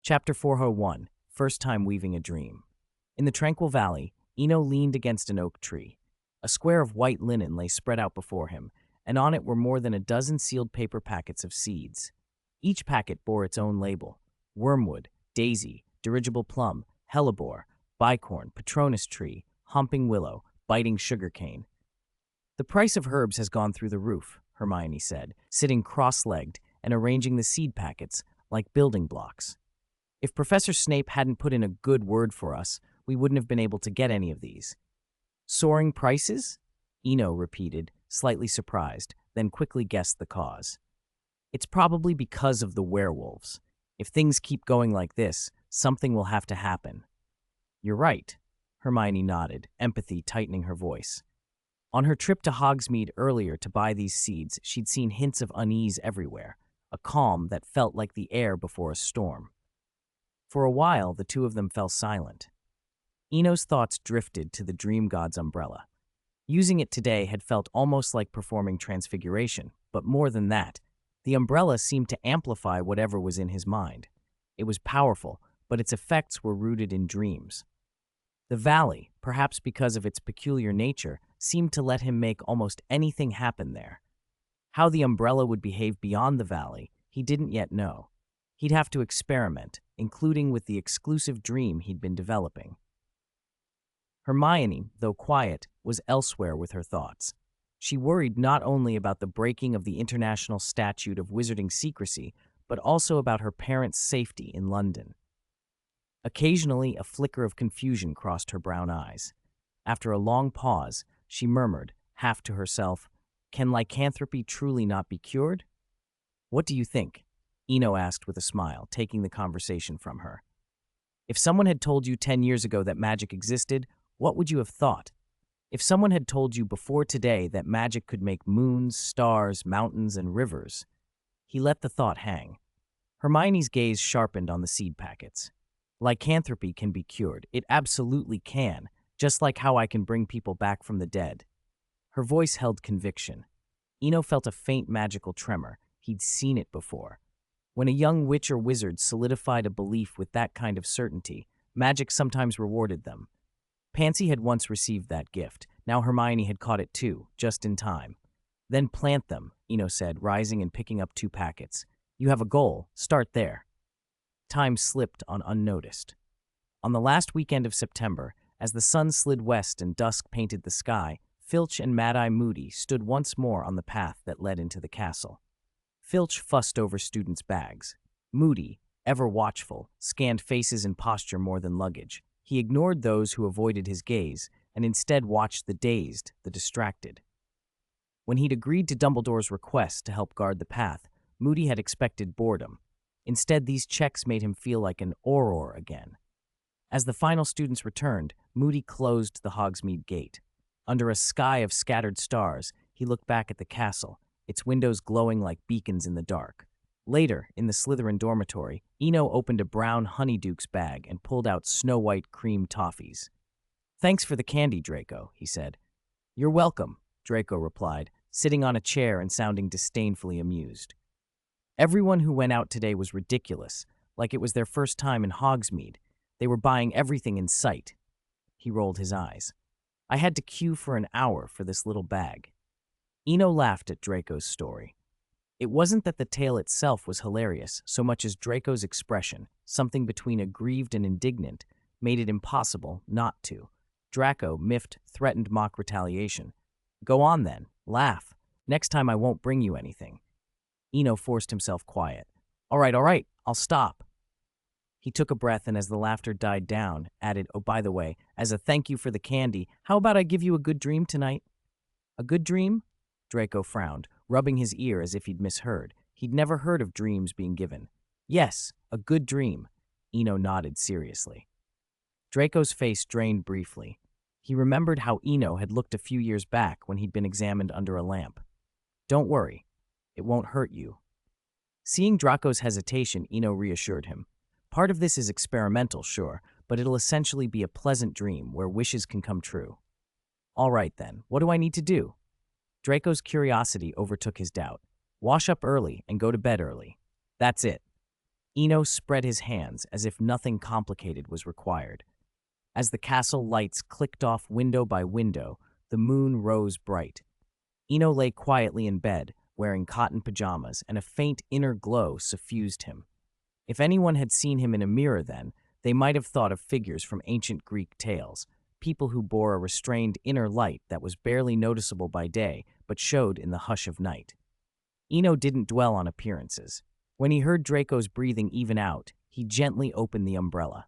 Chapter 401, First Time Weaving a Dream. In the tranquil valley, Eno leaned against an oak tree. A square of white linen lay spread out before him, and on it were more than a dozen sealed paper packets of seeds. Each packet bore its own label: wormwood, daisy, dirigible plum, hellebore, bicorn, patronus tree, humping willow, biting sugarcane. The price of herbs has gone through the roof, Hermione said, sitting cross-legged and arranging the seed packets like building blocks. If Professor Snape hadn't put in a good word for us, we wouldn't have been able to get any of these. Soaring prices? Eno repeated, slightly surprised, then quickly guessed the cause. It's probably because of the werewolves. If things keep going like this, something will have to happen. You're right, Hermione nodded, empathy tightening her voice. On her trip to Hogsmeade earlier to buy these seeds, she'd seen hints of unease everywhere, a calm that felt like the air before a storm. For a while, the two of them fell silent. Eno's thoughts drifted to the dream god's umbrella. Using it today had felt almost like performing transfiguration, but more than that, the umbrella seemed to amplify whatever was in his mind. It was powerful, but its effects were rooted in dreams. The valley, perhaps because of its peculiar nature, seemed to let him make almost anything happen there. How the umbrella would behave beyond the valley, he didn't yet know. He'd have to experiment, including with the exclusive dream he'd been developing. Hermione, though quiet, was elsewhere with her thoughts. She worried not only about the breaking of the International Statute of Wizarding Secrecy, but also about her parents' safety in London. Occasionally, a flicker of confusion crossed her brown eyes. After a long pause, she murmured, half to herself, "Can lycanthropy truly not be cured?" "What do you think?" Eno asked with a smile, taking the conversation from her. "If someone had told you 10 years ago that magic existed, what would you have thought? If someone had told you before today that magic could make moons, stars, mountains, and rivers?" He let the thought hang. Hermione's gaze sharpened on the seed packets. "Lycanthropy can be cured. It absolutely can, just like how I can bring people back from the dead." Her voice held conviction. Eno felt a faint magical tremor. He'd seen it before. When a young witch or wizard solidified a belief with that kind of certainty, magic sometimes rewarded them. Pansy had once received that gift. Now Hermione had caught it too, just in time. "Then plant them," Eno said, rising and picking up 2 packets. "You have a goal. Start there." Time slipped on unnoticed. On the last weekend of September, as the sun slid west and dusk painted the sky, Filch and Mad-Eye Moody stood once more on the path that led into the castle. Filch fussed over students' bags. Moody, ever watchful, scanned faces and posture more than luggage. He ignored those who avoided his gaze and instead watched the dazed, the distracted. When he'd agreed to Dumbledore's request to help guard the path, Moody had expected boredom. Instead, these checks made him feel like an Auror again. As the final students returned, Moody closed the Hogsmeade gate. Under a sky of scattered stars, he looked back at the castle, its windows glowing like beacons in the dark. Later, in the Slytherin dormitory, Eno opened a brown Honeydukes bag and pulled out snow-white cream toffees. "Thanks for the candy, Draco," he said. "You're welcome," Draco replied, sitting on a chair and sounding disdainfully amused. Everyone who went out today was ridiculous, like it was their first time in Hogsmeade. They were buying everything in sight. He rolled his eyes. "I had to queue for an hour for this little bag." Eno laughed at Draco's story. It wasn't that the tale itself was hilarious, so much as Draco's expression, something between aggrieved and indignant, made it impossible not to. Draco, miffed, threatened mock retaliation. "Go on then, laugh. Next time I won't bring you anything." Eno forced himself quiet. All right, I'll stop." He took a breath and as the laughter died down, added, "Oh, by the way, as a thank you for the candy, how about I give you a good dream tonight?" "A good dream?" Draco frowned, rubbing his ear as if he'd misheard. He'd never heard of dreams being given. "Yes, a good dream." Eno nodded seriously. Draco's face drained briefly. He remembered how Eno had looked a few years back when he'd been examined under a lamp. "Don't worry. It won't hurt you." Seeing Draco's hesitation, Eno reassured him. "Part of this is experimental, sure, but it'll essentially be a pleasant dream where wishes can come true." "All right then, what do I need to do?" Draco's curiosity overtook his doubt. "Wash up early and go to bed early. That's it." Eno spread his hands as if nothing complicated was required. As the castle lights clicked off window by window, the moon rose bright. Eno lay quietly in bed, wearing cotton pajamas, and a faint inner glow suffused him. If anyone had seen him in a mirror then, they might have thought of figures from ancient Greek tales, people who bore a restrained inner light that was barely noticeable by day but showed in the hush of night. Eno didn't dwell on appearances. When he heard Draco's breathing even out, he gently opened the umbrella.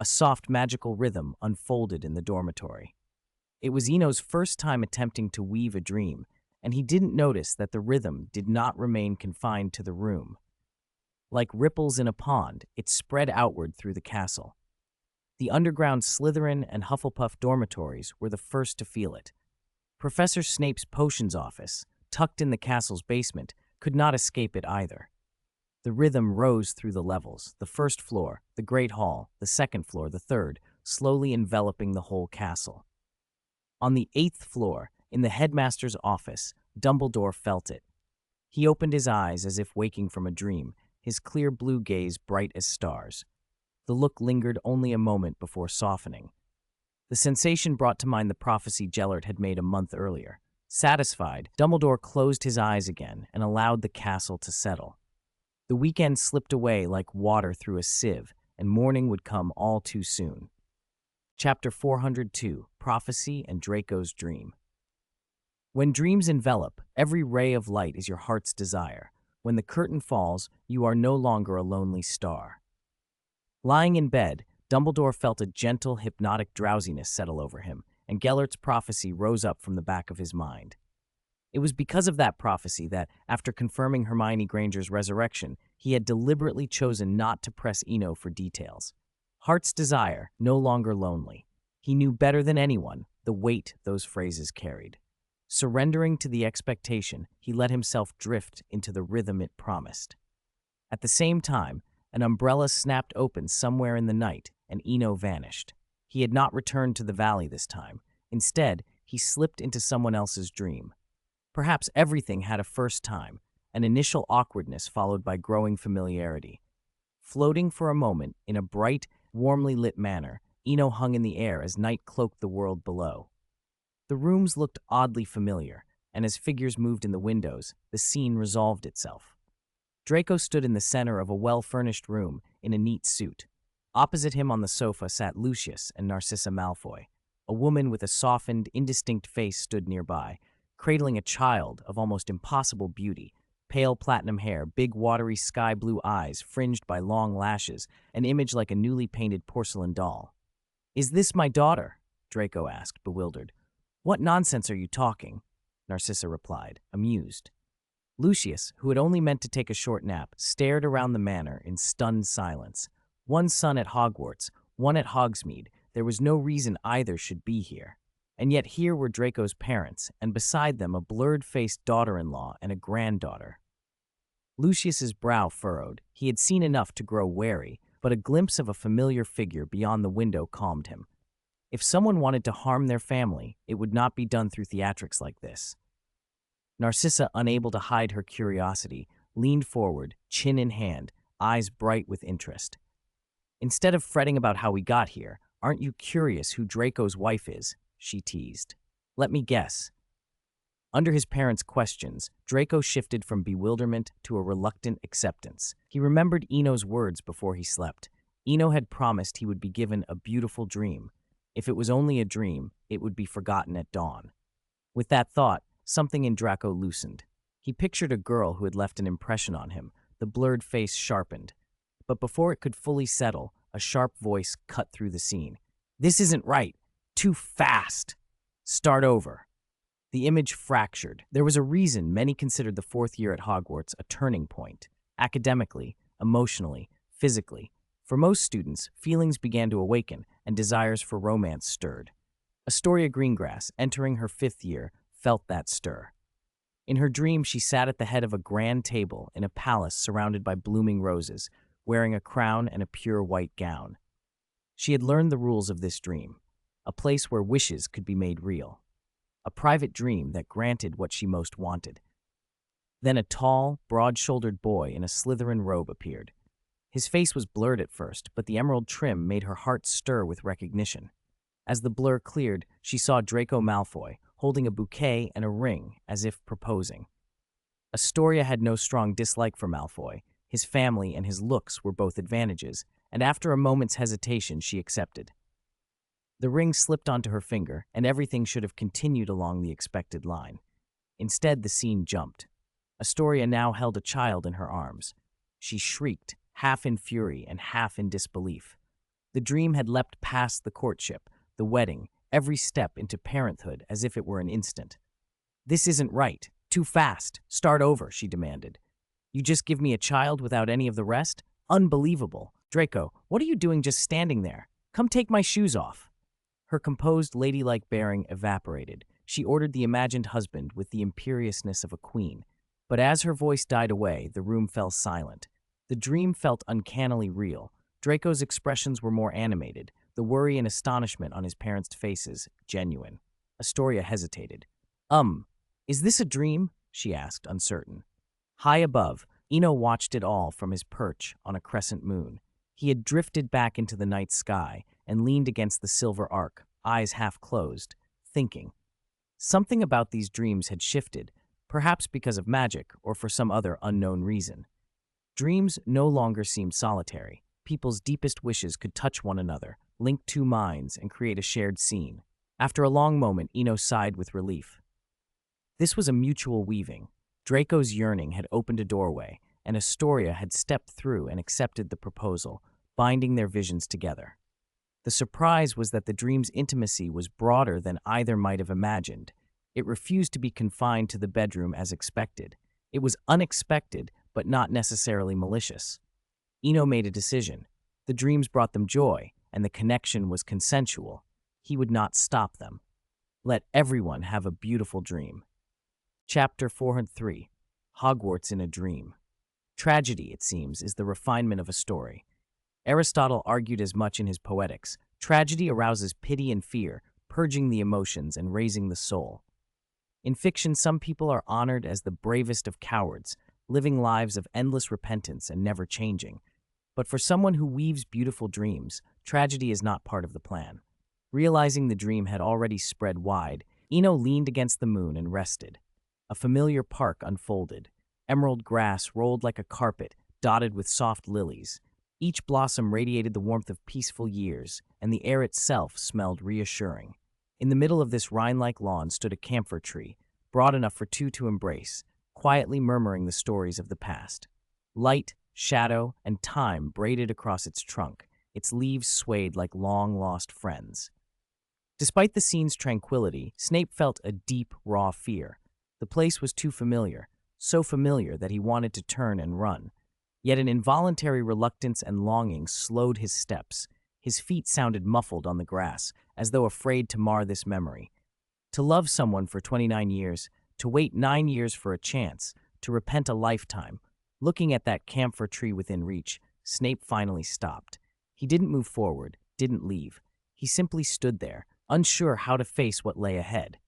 A soft magical rhythm unfolded in the dormitory. It was Eno's first time attempting to weave a dream, and he didn't notice that the rhythm did not remain confined to the room. Like ripples in a pond, it spread outward through the castle. The underground Slytherin and Hufflepuff dormitories were the first to feel it. Professor Snape's potions office, tucked in the castle's basement, could not escape it either. The rhythm rose through the levels, the first floor, the Great Hall, the second floor, the third, slowly enveloping the whole castle. On the 8th floor, in the headmaster's office, Dumbledore felt it. He opened his eyes as if waking from a dream, his clear blue gaze bright as stars. The look lingered only a moment before softening. The sensation brought to mind the prophecy Gellert had made a month earlier. Satisfied, Dumbledore closed his eyes again and allowed the castle to settle. The weekend slipped away like water through a sieve, and morning would come all too soon. Chapter 402, Prophecy and Draco's Dream. When dreams envelop, every ray of light is your heart's desire. When the curtain falls, you are no longer a lonely star. Lying in bed, Dumbledore felt a gentle, hypnotic drowsiness settle over him, and Gellert's prophecy rose up from the back of his mind. It was because of that prophecy that, after confirming Hermione Granger's resurrection, he had deliberately chosen not to press Eno for details. Heart's desire, no longer lonely. He knew better than anyone the weight those phrases carried. Surrendering to the expectation, he let himself drift into the rhythm it promised. At the same time, an umbrella snapped open somewhere in the night, and Eno vanished. He had not returned to the valley this time. Instead, he slipped into someone else's dream. Perhaps everything had a first time, an initial awkwardness followed by growing familiarity. Floating for a moment in a bright, warmly lit manner, Eno hung in the air as night cloaked the world below. The rooms looked oddly familiar, and as figures moved in the windows, the scene resolved itself. Draco stood in the center of a well-furnished room in a neat suit. Opposite him on the sofa sat Lucius and Narcissa Malfoy. A woman with a softened, indistinct face stood nearby, cradling a child of almost impossible beauty, pale platinum hair, big watery sky-blue eyes fringed by long lashes, an image like a newly painted porcelain doll. "Is this my daughter?" Draco asked, bewildered. "What nonsense are you talking?" Narcissa replied, amused. Lucius, who had only meant to take a short nap, stared around the manor in stunned silence. One son at Hogwarts, one at Hogsmeade, there was no reason either should be here. And yet here were Draco's parents, and beside them a blurred-faced daughter-in-law and a granddaughter. Lucius's brow furrowed. He had seen enough to grow wary, but a glimpse of a familiar figure beyond the window calmed him. If someone wanted to harm their family, it would not be done through theatrics like this. Narcissa, unable to hide her curiosity, leaned forward, chin in hand, eyes bright with interest. "Instead of fretting about how we got here, aren't you curious who Draco's wife is?" she teased. "Let me guess." Under his parents' questions, Draco shifted from bewilderment to a reluctant acceptance. He remembered Eno's words before he slept. Eno had promised he would be given a beautiful dream. If it was only a dream, it would be forgotten at dawn. With that thought, something in Draco loosened. He pictured a girl who had left an impression on him, the blurred face sharpened. But before it could fully settle, a sharp voice cut through the scene. "This isn't right. Too fast. Start over." The image fractured. There was a reason many considered the 4th year at Hogwarts a turning point. Academically, emotionally, physically. For most students, feelings began to awaken, and desires for romance stirred. Astoria Greengrass, entering her 5th year, felt that stir. In her dream, she sat at the head of a grand table in a palace surrounded by blooming roses, wearing a crown and a pure white gown. She had learned the rules of this dream, a place where wishes could be made real, a private dream that granted what she most wanted. Then a tall, broad-shouldered boy in a Slytherin robe appeared. His face was blurred at first, but the emerald trim made her heart stir with recognition. As the blur cleared, she saw Draco Malfoy, holding a bouquet and a ring, as if proposing. Astoria had no strong dislike for Malfoy. His family and his looks were both advantages, and after a moment's hesitation, she accepted. The ring slipped onto her finger, and everything should have continued along the expected line. Instead, the scene jumped. Astoria now held a child in her arms. She shrieked, half in fury and half in disbelief. The dream had leapt past the courtship, the wedding, every step into parenthood as if it were an instant. "This isn't right. Too fast. Start over," she demanded. "You just give me a child without any of the rest? Unbelievable. Draco, what are you doing just standing there? Come take my shoes off." Her composed, ladylike bearing evaporated. She ordered the imagined husband with the imperiousness of a queen. But as her voice died away, the room fell silent. The dream felt uncannily real. Draco's expressions were more animated, the worry and astonishment on his parents' faces genuine. Astoria hesitated. Is this a dream?" she asked, uncertain. High above, Eno watched it all from his perch on a crescent moon. He had drifted back into the night sky and leaned against the silver arc, eyes half closed, thinking. Something about these dreams had shifted, perhaps because of magic or for some other unknown reason. Dreams no longer seemed solitary. People's deepest wishes could touch one another, link two minds, and create a shared scene. After a long moment, Eno sighed with relief. This was a mutual weaving. Draco's yearning had opened a doorway, and Astoria had stepped through and accepted the proposal, binding their visions together. The surprise was that the dream's intimacy was broader than either might have imagined. It refused to be confined to the bedroom as expected. It was unexpected, but not necessarily malicious. Eno made a decision. The dreams brought them joy, and the connection was consensual. He would not stop them. Let everyone have a beautiful dream. Chapter 403. Hogwarts in a Dream. Tragedy, it seems, is the refinement of a story. Aristotle argued as much in his Poetics. Tragedy arouses pity and fear, purging the emotions and raising the soul. In fiction, some people are honored as the bravest of cowards, living lives of endless repentance and never changing. But for someone who weaves beautiful dreams, tragedy is not part of the plan. Realizing the dream had already spread wide, Eno leaned against the moon and rested. A familiar park unfolded. Emerald grass rolled like a carpet, dotted with soft lilies. Each blossom radiated the warmth of peaceful years, and the air itself smelled reassuring. In the middle of this Rhine-like lawn stood a camphor tree, broad enough for two to embrace, quietly murmuring the stories of the past. Light, shadow, and time braided across its trunk. Its leaves swayed like long-lost friends. Despite the scene's tranquility, Snape felt a deep, raw fear. The place was too familiar, so familiar that he wanted to turn and run. Yet an involuntary reluctance and longing slowed his steps. His feet sounded muffled on the grass, as though afraid to mar this memory. To love someone for 29 years, to wait 9 years for a chance, to repent a lifetime. Looking at that camphor tree within reach, Snape finally stopped. He didn't move forward, didn't leave. He simply stood there, unsure how to face what lay ahead.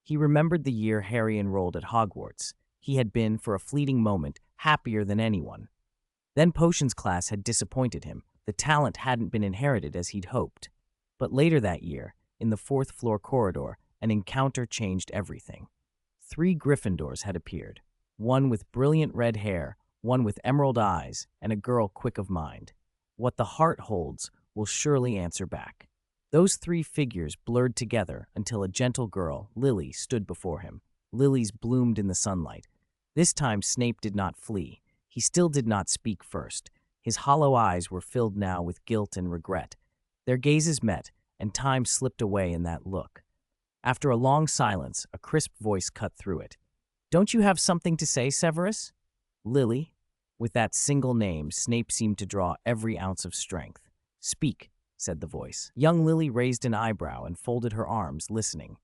He remembered the year Harry enrolled at Hogwarts. He had been, for a fleeting moment, happier than anyone. Then potions class had disappointed him. The talent hadn't been inherited as he'd hoped. But later that year, in the fourth-floor corridor, an encounter changed everything. 3 Gryffindors had appeared. One with brilliant red hair, one with emerald eyes, and a girl quick of mind. What the heart holds will surely answer back. Those 3 figures blurred together until a gentle girl, Lily, stood before him. Lilies bloomed in the sunlight. This time Snape did not flee. He still did not speak first. His hollow eyes were filled now with guilt and regret. Their gazes met, and time slipped away in that look. After a long silence, a crisp voice cut through it. "Don't you have something to say, Severus?" "Lily?" With that single name, Snape seemed to draw every ounce of strength. "Speak," said the voice. Young Lily raised an eyebrow and folded her arms, listening.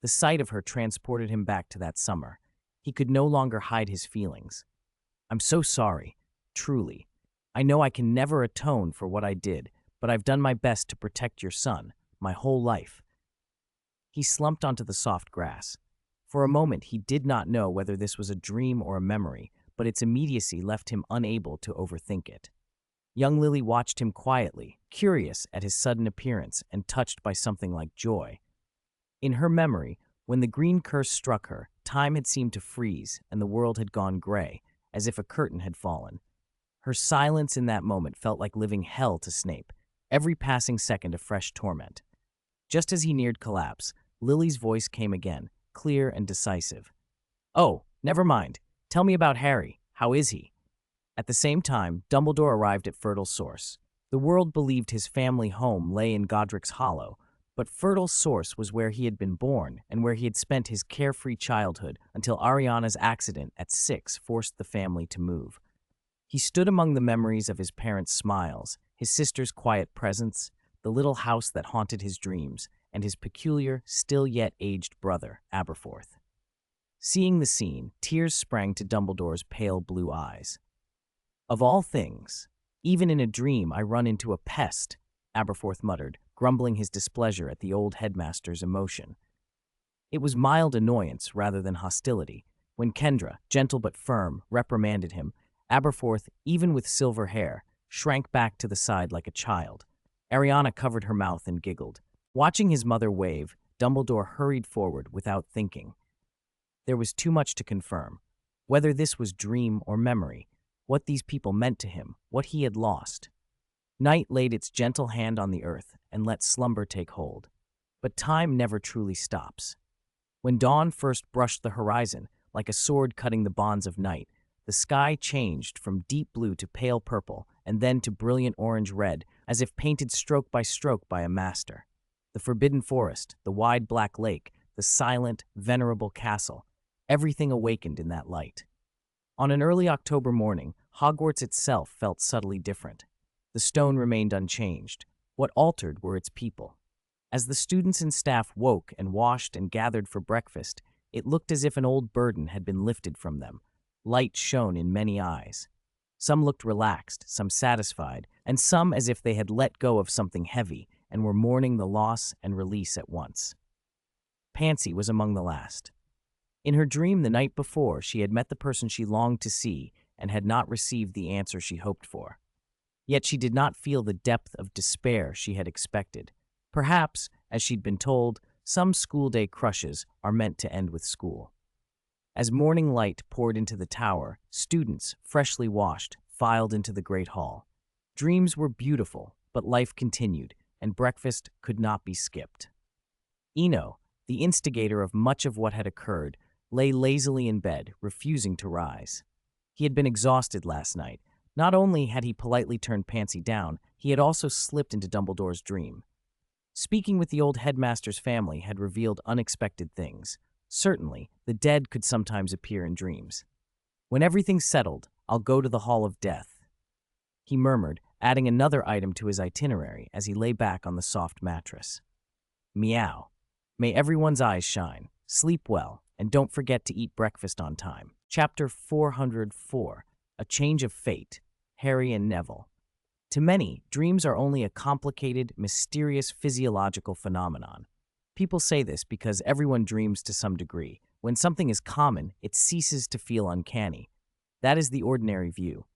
The sight of her transported him back to that summer. He could no longer hide his feelings. "I'm so sorry, truly. I know I can never atone for what I did, but I've done my best to protect your son, my whole life." He slumped onto the soft grass. For a moment, he did not know whether this was a dream or a memory, but its immediacy left him unable to overthink it. Young Lily watched him quietly, curious at his sudden appearance and touched by something like joy. In her memory, when the green curse struck her, time had seemed to freeze and the world had gone gray, as if a curtain had fallen. Her silence in that moment felt like living hell to Snape, every passing second a fresh torment. Just as he neared collapse, Lily's voice came again, clear and decisive. "Oh, never mind. Tell me about Harry. How is he?" At the same time, Dumbledore arrived at Fertile Source. The world believed his family home lay in Godric's Hollow, but Fertile Source was where he had been born and where he had spent his carefree childhood until Ariana's accident at 6 forced the family to move. He stood among the memories of his parents' smiles, his sister's quiet presence, the little house that haunted his dreams, and his peculiar, still yet aged brother, Aberforth. Seeing the scene, tears sprang to Dumbledore's pale blue eyes. "Of all things, even in a dream I run into a pest," Aberforth muttered, grumbling his displeasure at the old headmaster's emotion. It was mild annoyance rather than hostility. When Kendra, gentle but firm, reprimanded him, Aberforth, even with silver hair, shrank back to the side like a child. Ariana covered her mouth and giggled. Watching his mother wave, Dumbledore hurried forward without thinking. There was too much to confirm. Whether this was dream or memory, what these people meant to him, what he had lost. Night laid its gentle hand on the earth and let slumber take hold. But time never truly stops. When dawn first brushed the horizon, like a sword cutting the bonds of night, the sky changed from deep blue to pale purple and then to brilliant orange-red, as if painted stroke by a master. The forbidden forest, the wide black lake, the silent, venerable castle, everything awakened in that light. On an early October morning, Hogwarts itself felt subtly different. The stone remained unchanged. What altered were its people. As the students and staff woke and washed and gathered for breakfast, it looked as if an old burden had been lifted from them. Light shone in many eyes. Some looked relaxed, some satisfied, and some as if they had let go of something heavy and were mourning the loss and release at once. Pansy was among the last. In her dream the night before, she had met the person she longed to see and had not received the answer she hoped for. Yet she did not feel the depth of despair she had expected. Perhaps, as she'd been told, some school day crushes are meant to end with school. As morning light poured into the tower, students, freshly washed, filed into the great hall. Dreams were beautiful, but life continued, and breakfast could not be skipped. Eno, the instigator of much of what had occurred, lay lazily in bed, refusing to rise. He had been exhausted last night. Not only had he politely turned Pansy down, he had also slipped into Dumbledore's dream. Speaking with the old headmaster's family had revealed unexpected things. Certainly, the dead could sometimes appear in dreams. "When everything's settled, I'll go to the Hall of Death," he murmured, adding another item to his itinerary as he lay back on the soft mattress. Meow. May everyone's eyes shine. Sleep well, and don't forget to eat breakfast on time. Chapter 404. A Change of Fate. Harry and Neville. To many, dreams are only a complicated, mysterious physiological phenomenon. People say this because everyone dreams to some degree. When something is common, it ceases to feel uncanny. That is the ordinary view.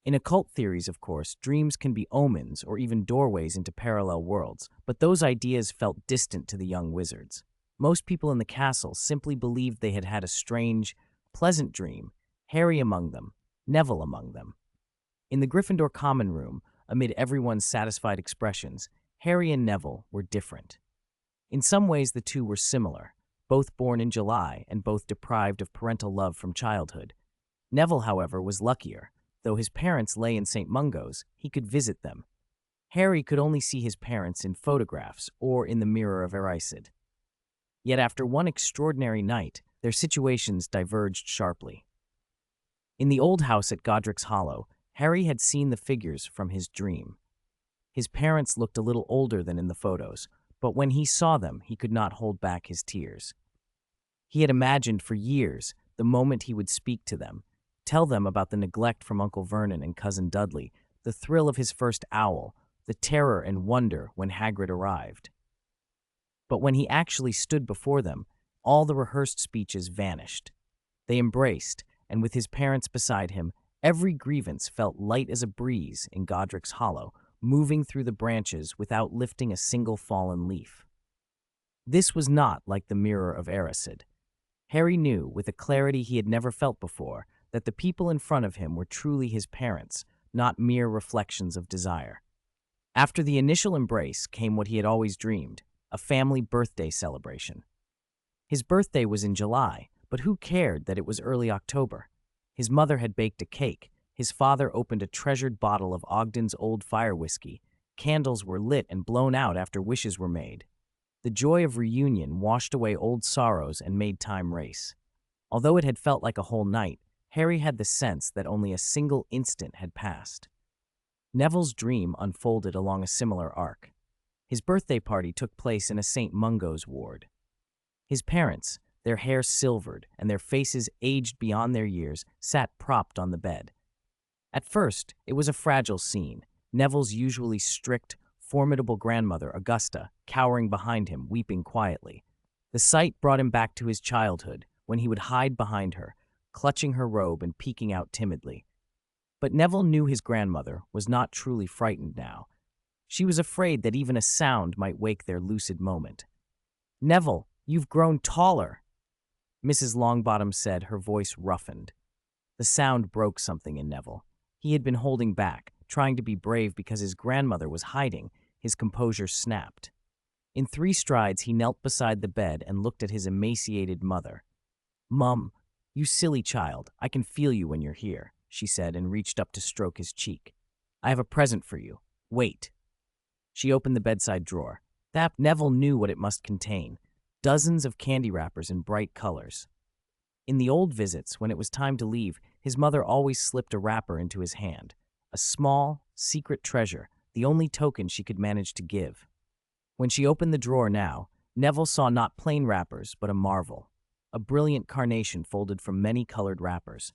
In occult theories, of course, dreams can be omens or even doorways into parallel worlds, but those ideas felt distant to the young wizards. Most people in the castle simply believed they had had a strange, pleasant dream, Harry among them, Neville among them. In the Gryffindor common room, amid everyone's satisfied expressions, Harry and Neville were different. In some ways, the two were similar, both born in July and both deprived of parental love from childhood. Neville, however, was luckier. Though his parents lay in St. Mungo's, he could visit them. Harry could only see his parents in photographs or in the Mirror of Erised. Yet after one extraordinary night, their situations diverged sharply. In the old house at Godric's Hollow, Harry had seen the figures from his dream. His parents looked a little older than in the photos, but when he saw them, he could not hold back his tears. He had imagined for years the moment he would speak to them, tell them about the neglect from Uncle Vernon and Cousin Dudley, the thrill of his first owl, the terror and wonder when Hagrid arrived. But when he actually stood before them, all the rehearsed speeches vanished. They embraced, and with his parents beside him, Every grievance felt light as a breeze in Godric's Hollow, moving through the branches without lifting a single fallen leaf. This was not like the mirror of Erised. Harry knew, with a clarity he had never felt before, that the people in front of him were truly his parents, not mere reflections of desire. After the initial embrace came what he had always dreamed, a family birthday celebration. His birthday was in July, but who cared that it was early October? His mother had baked a cake, his father opened a treasured bottle of Ogden's old fire whiskey, candles were lit and blown out after wishes were made. The joy of reunion washed away old sorrows and made time race. Although it had felt like a whole night, Harry had the sense that only a single instant had passed. Neville's dream unfolded along a similar arc. His birthday party took place in a St. Mungo's ward. His parents, their hair silvered and their faces aged beyond their years, sat propped on the bed. At first, it was a fragile scene. Neville's usually strict, formidable grandmother, Augusta, cowering behind him, weeping quietly. The sight brought him back to his childhood, when he would hide behind her, clutching her robe and peeking out timidly. But Neville knew his grandmother was not truly frightened now. She was afraid that even a sound might wake their lucid moment. "Neville, you've grown taller," Mrs. Longbottom said, her voice roughened. The sound broke something in Neville. He had been holding back, trying to be brave because his grandmother was hiding. His composure snapped. In 3 strides, he knelt beside the bed and looked at his emaciated mother. "Mum, you silly child, I can feel you when you're here," she said and reached up to stroke his cheek. "I have a present for you. Wait." She opened the bedside drawer. That Neville knew what it must contain. Dozens of candy wrappers in bright colors. In the old visits, when it was time to leave, his mother always slipped a wrapper into his hand. A small, secret treasure, the only token she could manage to give. When she opened the drawer now, Neville saw not plain wrappers, but a marvel. A brilliant carnation folded from many colored wrappers.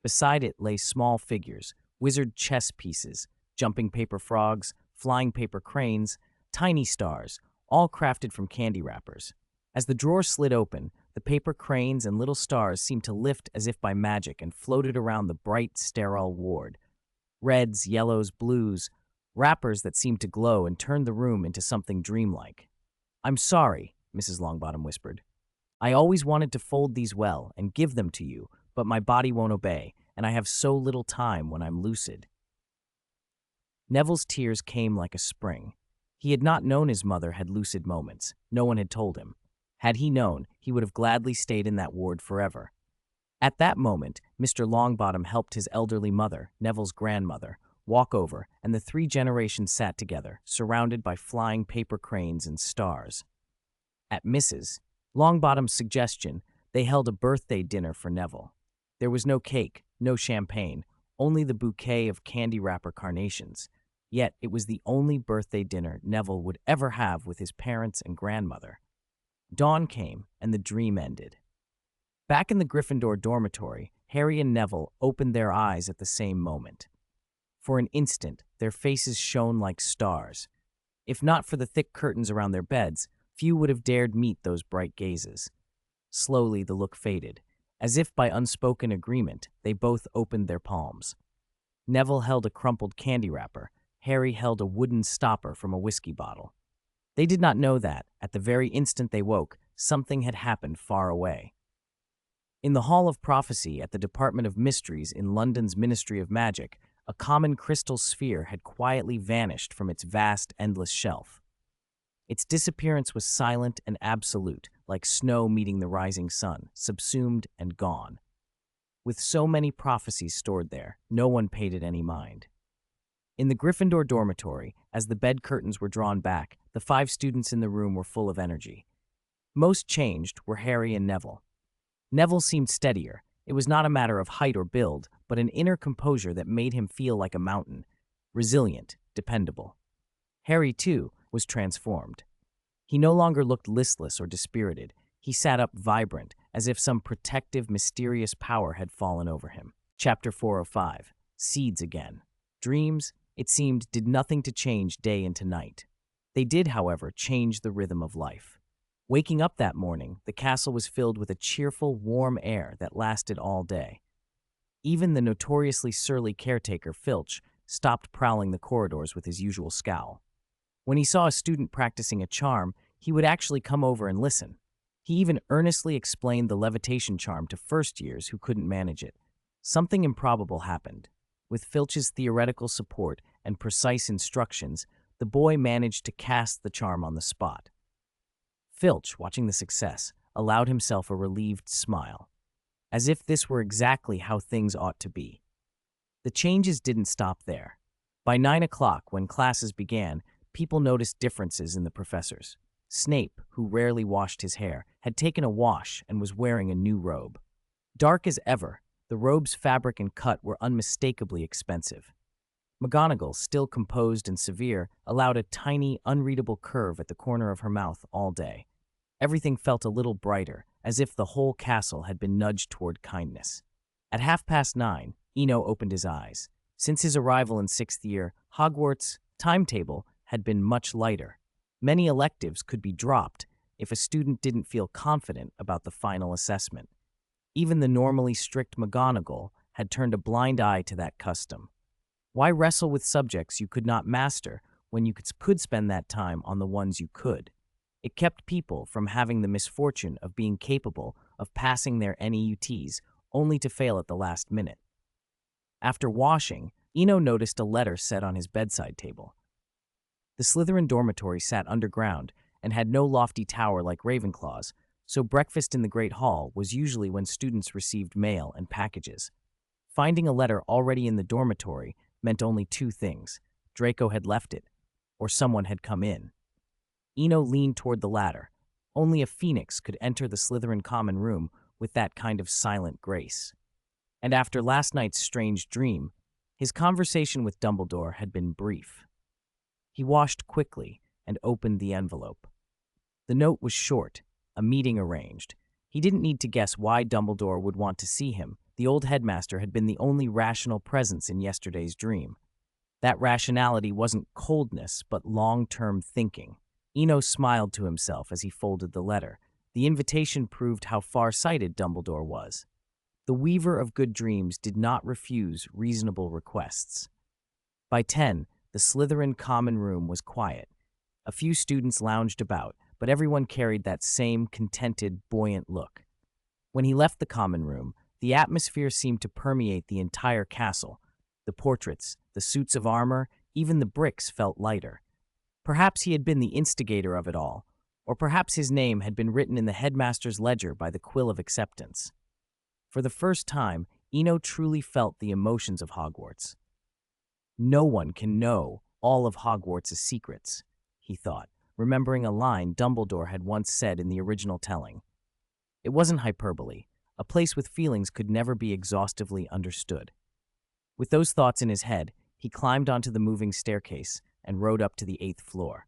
Beside it lay small figures, wizard chess pieces, jumping paper frogs, flying paper cranes, tiny stars, all crafted from candy wrappers. As the drawer slid open, the paper cranes and little stars seemed to lift as if by magic and floated around the bright, sterile ward. Reds, yellows, blues, wrappers that seemed to glow and turned the room into something dreamlike. "I'm sorry," Mrs. Longbottom whispered. "I always wanted to fold these well and give them to you, but my body won't obey, and I have so little time when I'm lucid." Neville's tears came like a spring. He had not known his mother had lucid moments. No one had told him. Had he known, he would have gladly stayed in that ward forever. At that moment, Mr. Longbottom helped his elderly mother, Neville's grandmother, walk over, and the 3 generations sat together, surrounded by flying paper cranes and stars. At Mrs. Longbottom's suggestion, they held a birthday dinner for Neville. There was no cake, no champagne, only the bouquet of candy wrapper carnations. Yet it was the only birthday dinner Neville would ever have with his parents and grandmother. Dawn came, and the dream ended. Back in the Gryffindor dormitory, Harry and Neville opened their eyes at the same moment. For an instant, their faces shone like stars. If not for the thick curtains around their beds, few would have dared meet those bright gazes. Slowly, the look faded. As if by unspoken agreement, they both opened their palms. Neville held a crumpled candy wrapper. Harry held a wooden stopper from a whiskey bottle. They did not know that, at the very instant they woke, something had happened far away. In the Hall of Prophecy at the Department of Mysteries in London's Ministry of Magic, a common crystal sphere had quietly vanished from its vast, endless shelf. Its disappearance was silent and absolute, like snow meeting the rising sun, subsumed and gone. With so many prophecies stored there, no one paid it any mind. In the Gryffindor dormitory, as the bed curtains were drawn back, the 5 students in the room were full of energy. Most changed were Harry and Neville. Neville seemed steadier. It was not a matter of height or build, but an inner composure that made him feel like a mountain, resilient, dependable. Harry, too, was transformed. He no longer looked listless or dispirited. He sat up vibrant, as if some protective, mysterious power had fallen over him. Chapter 405. Seeds Again. Dreams, it seemed, did nothing to change day into night. They did, however, change the rhythm of life. Waking up that morning, the castle was filled with a cheerful, warm air that lasted all day. Even the notoriously surly caretaker, Filch, stopped prowling the corridors with his usual scowl. When he saw a student practicing a charm, he would actually come over and listen. He even earnestly explained the levitation charm to first years who couldn't manage it. Something improbable happened. With Filch's theoretical support and precise instructions, the boy managed to cast the charm on the spot. Filch, watching the success, allowed himself a relieved smile, as if this were exactly how things ought to be. The changes didn't stop there. By 9 o'clock, when classes began, people noticed differences in the professors. Snape, who rarely washed his hair, had taken a wash and was wearing a new robe. Dark as ever, the robe's fabric and cut were unmistakably expensive. McGonagall, still composed and severe, allowed a tiny, unreadable curve at the corner of her mouth all day. Everything felt a little brighter, as if the whole castle had been nudged toward kindness. At 9:30, Eno opened his eyes. Since his arrival in 6th year, Hogwarts' timetable had been much lighter. Many electives could be dropped if a student didn't feel confident about the final assessment. Even the normally strict McGonagall had turned a blind eye to that custom. Why wrestle with subjects you could not master when you could spend that time on the ones you could? It kept people from having the misfortune of being capable of passing their NEUTs only to fail at the last minute. After washing, Eno noticed a letter set on his bedside table. The Slytherin dormitory sat underground and had no lofty tower like Ravenclaw's, so breakfast in the Great Hall was usually when students received mail and packages. Finding a letter already in the dormitory meant only two things: Draco had left it, or someone had come in. Eno leaned toward the latter. Only a phoenix could enter the Slytherin common room with that kind of silent grace. And after last night's strange dream, his conversation with Dumbledore had been brief. He washed quickly and opened the envelope. The note was short, a meeting arranged. He didn't need to guess why Dumbledore would want to see him. The old headmaster had been the only rational presence in yesterday's dream. That rationality wasn't coldness, but long-term thinking. Eno smiled to himself as he folded the letter. The invitation proved how far-sighted Dumbledore was. The Weaver of Good Dreams did not refuse reasonable requests. By 10, the Slytherin common room was quiet. A few students lounged about, but everyone carried that same contented, buoyant look. When he left the common room, the atmosphere seemed to permeate the entire castle. The portraits, the suits of armor, even the bricks felt lighter. Perhaps he had been the instigator of it all, or perhaps his name had been written in the headmaster's ledger by the quill of acceptance. For the first time, Eno truly felt the emotions of Hogwarts. No one can know all of Hogwarts' secrets, he thought, remembering a line Dumbledore had once said in the original telling. It wasn't hyperbole. A place with feelings could never be exhaustively understood. With those thoughts in his head, he climbed onto the moving staircase and rode up to the 8th floor.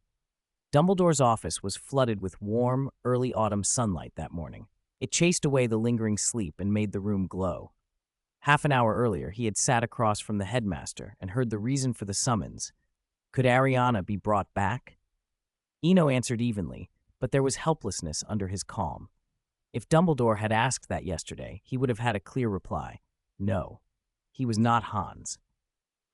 Dumbledore's office was flooded with warm, early autumn sunlight that morning. It chased away the lingering sleep and made the room glow. Half an hour earlier, he had sat across from the headmaster and heard the reason for the summons. Could Ariana be brought back? Eno answered evenly, but there was helplessness under his calm. If Dumbledore had asked that yesterday, he would have had a clear reply. No, he was not Hans.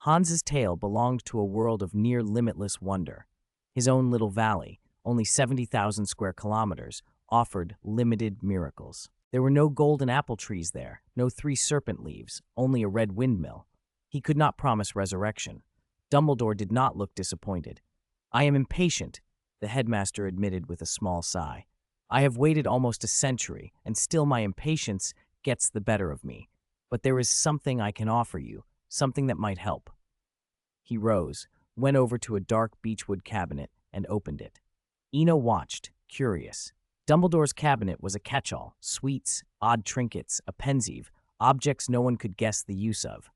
Hans's tale belonged to a world of near limitless wonder. His own little valley, only 70,000 square kilometers, offered limited miracles. There were no golden apple trees there, no 3 serpent leaves, only a red windmill. He could not promise resurrection. Dumbledore did not look disappointed. I am impatient, the headmaster admitted with a small sigh. I have waited almost a century, and still my impatience gets the better of me. But there is something I can offer you, something that might help. He rose, went over to a dark beechwood cabinet, and opened it. Eno watched, curious. Dumbledore's cabinet was a catch-all: sweets, odd trinkets, a pensieve, objects no one could guess the use of.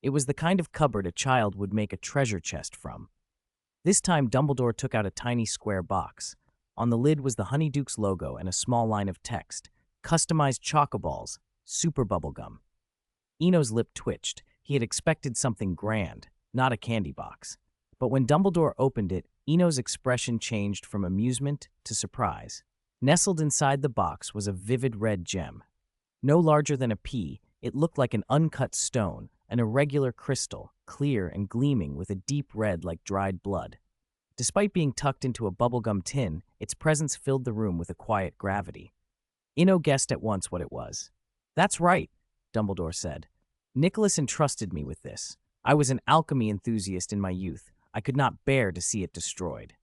It was the kind of cupboard a child would make a treasure chest from. This time Dumbledore took out a tiny square box. On the lid was the Honeyduke's logo and a small line of text: customized chocoballs, super bubblegum. Eno's lip twitched. He had expected something grand, not a candy box. But when Dumbledore opened it, Eno's expression changed from amusement to surprise. Nestled inside the box was a vivid red gem. No larger than a pea, It looked like an uncut stone, an irregular crystal, clear and gleaming with a deep red like dried blood. Despite being tucked into a bubblegum tin, its presence filled the room with a quiet gravity. Ino guessed at once what it was. "That's right," Dumbledore said. "Nicholas entrusted me with this. I was an alchemy enthusiast in my youth. I could not bear to see it destroyed."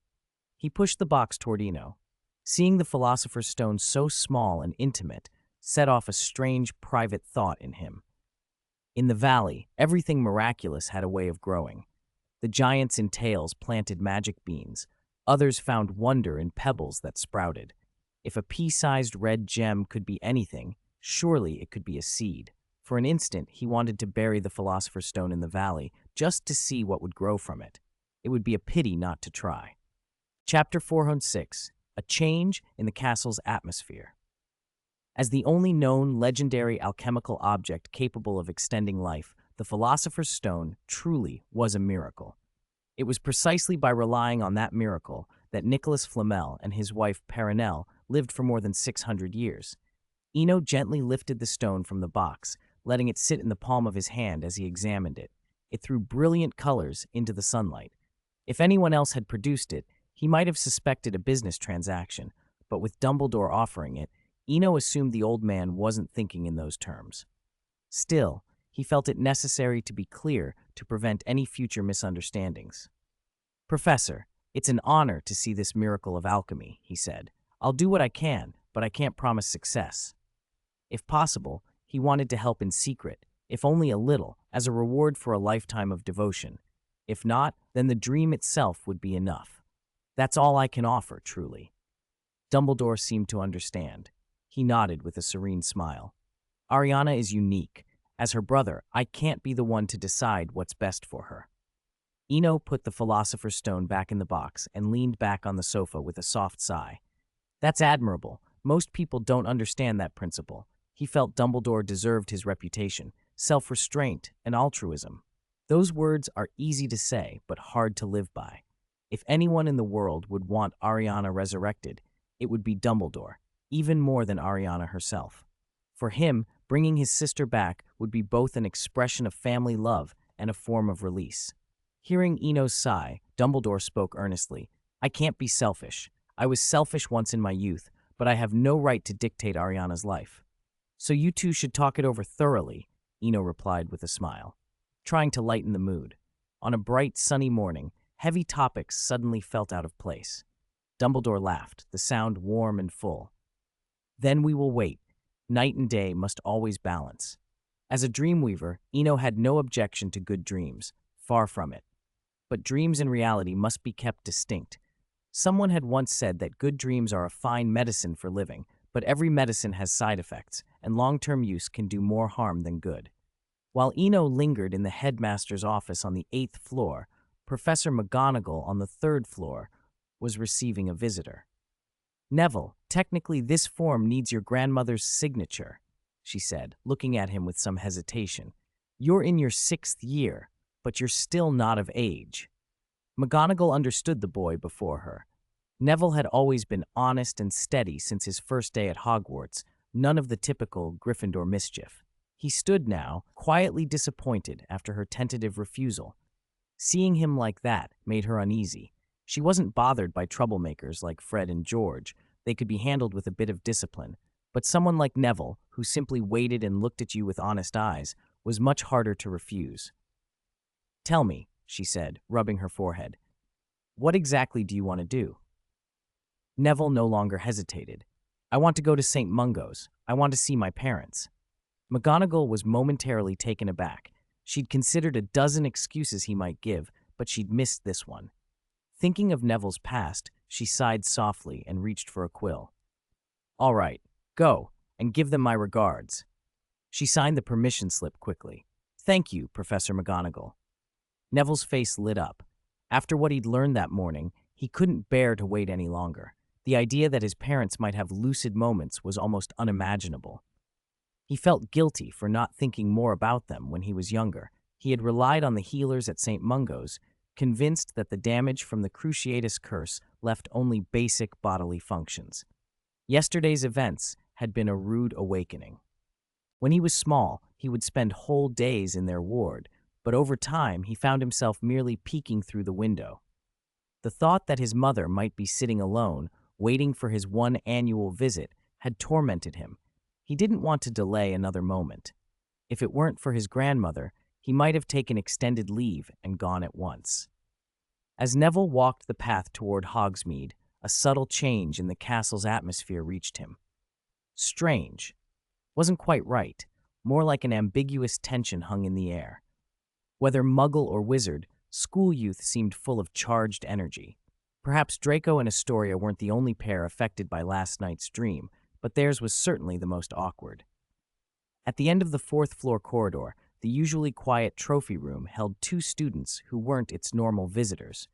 He pushed the box toward Ino. Seeing the Philosopher's Stone so small and intimate set off a strange private thought in him. In the valley, everything miraculous had a way of growing. The giants in tails planted magic beans. Others found wonder in pebbles that sprouted. If a pea-sized red gem could be anything, surely it could be a seed. For an instant, he wanted to bury the Philosopher's Stone in the valley, just to see what would grow from it. It would be a pity not to try. Chapter 406: A Change in the Castle's Atmosphere. As the only known legendary alchemical object capable of extending life, the Philosopher's Stone truly was a miracle. It was precisely by relying on that miracle that Nicholas Flamel and his wife Perenelle lived for more than 600 years. Eno gently lifted the stone from the box, letting it sit in the palm of his hand as he examined it. It threw brilliant colors into the sunlight. If anyone else had produced it, he might have suspected a business transaction, but with Dumbledore offering it, Eno assumed the old man wasn't thinking in those terms. Still, he felt it necessary to be clear to prevent any future misunderstandings. "Professor, it's an honor to see this miracle of alchemy," he said. "I'll do what I can, but I can't promise success." If possible, he wanted to help in secret, if only a little, as a reward for a lifetime of devotion. If not, then the dream itself would be enough. "That's all I can offer, truly." Dumbledore seemed to understand. He nodded with a serene smile. "Ariana is unique. As her brother, I can't be the one to decide what's best for her." Eno put the Philosopher's Stone back in the box and leaned back on the sofa with a soft sigh. "That's admirable. Most people don't understand that principle." He felt Dumbledore deserved his reputation, self-restraint, and altruism. Those words are easy to say, but hard to live by. If anyone in the world would want Ariana resurrected, it would be Dumbledore, even more than Ariana herself. For him, bringing his sister back would be both an expression of family love and a form of release. Hearing Eno's sigh, Dumbledore spoke earnestly. "I can't be selfish. I was selfish once in my youth, but I have no right to dictate Ariana's life." "So you two should talk it over thoroughly," Eno replied with a smile, trying to lighten the mood. On a bright, sunny morning, heavy topics suddenly felt out of place. Dumbledore laughed, the sound warm and full. "Then we will wait. Night and day must always balance." As a dreamweaver, Eno had no objection to good dreams, far from it. But dreams and reality must be kept distinct. Someone had once said that good dreams are a fine medicine for living, but every medicine has side effects, and long-term use can do more harm than good. While Eno lingered in the headmaster's office on the 8th floor, Professor McGonagall on the 3rd floor was receiving a visitor. "Neville, technically this form needs your grandmother's signature," she said, looking at him with some hesitation. "You're in your 6th year, but you're still not of age." McGonagall understood the boy before her. Neville had always been honest and steady since his first day at Hogwarts, none of the typical Gryffindor mischief. He stood now, quietly disappointed after her tentative refusal. Seeing him like that made her uneasy. She wasn't bothered by troublemakers like Fred and George. They could be handled with a bit of discipline. But someone like Neville, who simply waited and looked at you with honest eyes, was much harder to refuse. "Tell me," she said, rubbing her forehead, "what exactly do you want to do?" Neville no longer hesitated. "I want to go to St. Mungo's. I want to see my parents." McGonagall was momentarily taken aback. She'd considered a dozen excuses he might give, but she'd missed this one. Thinking of Neville's past, she sighed softly and reached for a quill. "All right, go, and give them my regards." She signed the permission slip quickly. "Thank you, Professor McGonagall." Neville's face lit up. After what he'd learned that morning, he couldn't bear to wait any longer. The idea that his parents might have lucid moments was almost unimaginable. He felt guilty for not thinking more about them when he was younger. He had relied on the healers at St. Mungo's, convinced that the damage from the Cruciatus curse left only basic bodily functions. Yesterday's events had been a rude awakening. When he was small, he would spend whole days in their ward, but over time he found himself merely peeking through the window. The thought that his mother might be sitting alone, waiting for his one annual visit, had tormented him. He didn't want to delay another moment. If it weren't for his grandmother, he might have taken extended leave and gone at once. As Neville walked the path toward Hogsmeade, a subtle change in the castle's atmosphere reached him. Strange. Wasn't quite right. More like an ambiguous tension hung in the air. Whether muggle or wizard, school youth seemed full of charged energy. Perhaps Draco and Astoria weren't the only pair affected by last night's dream, but theirs was certainly the most awkward. At the end of the fourth-floor corridor, the usually quiet trophy room held two students who weren't its normal visitors.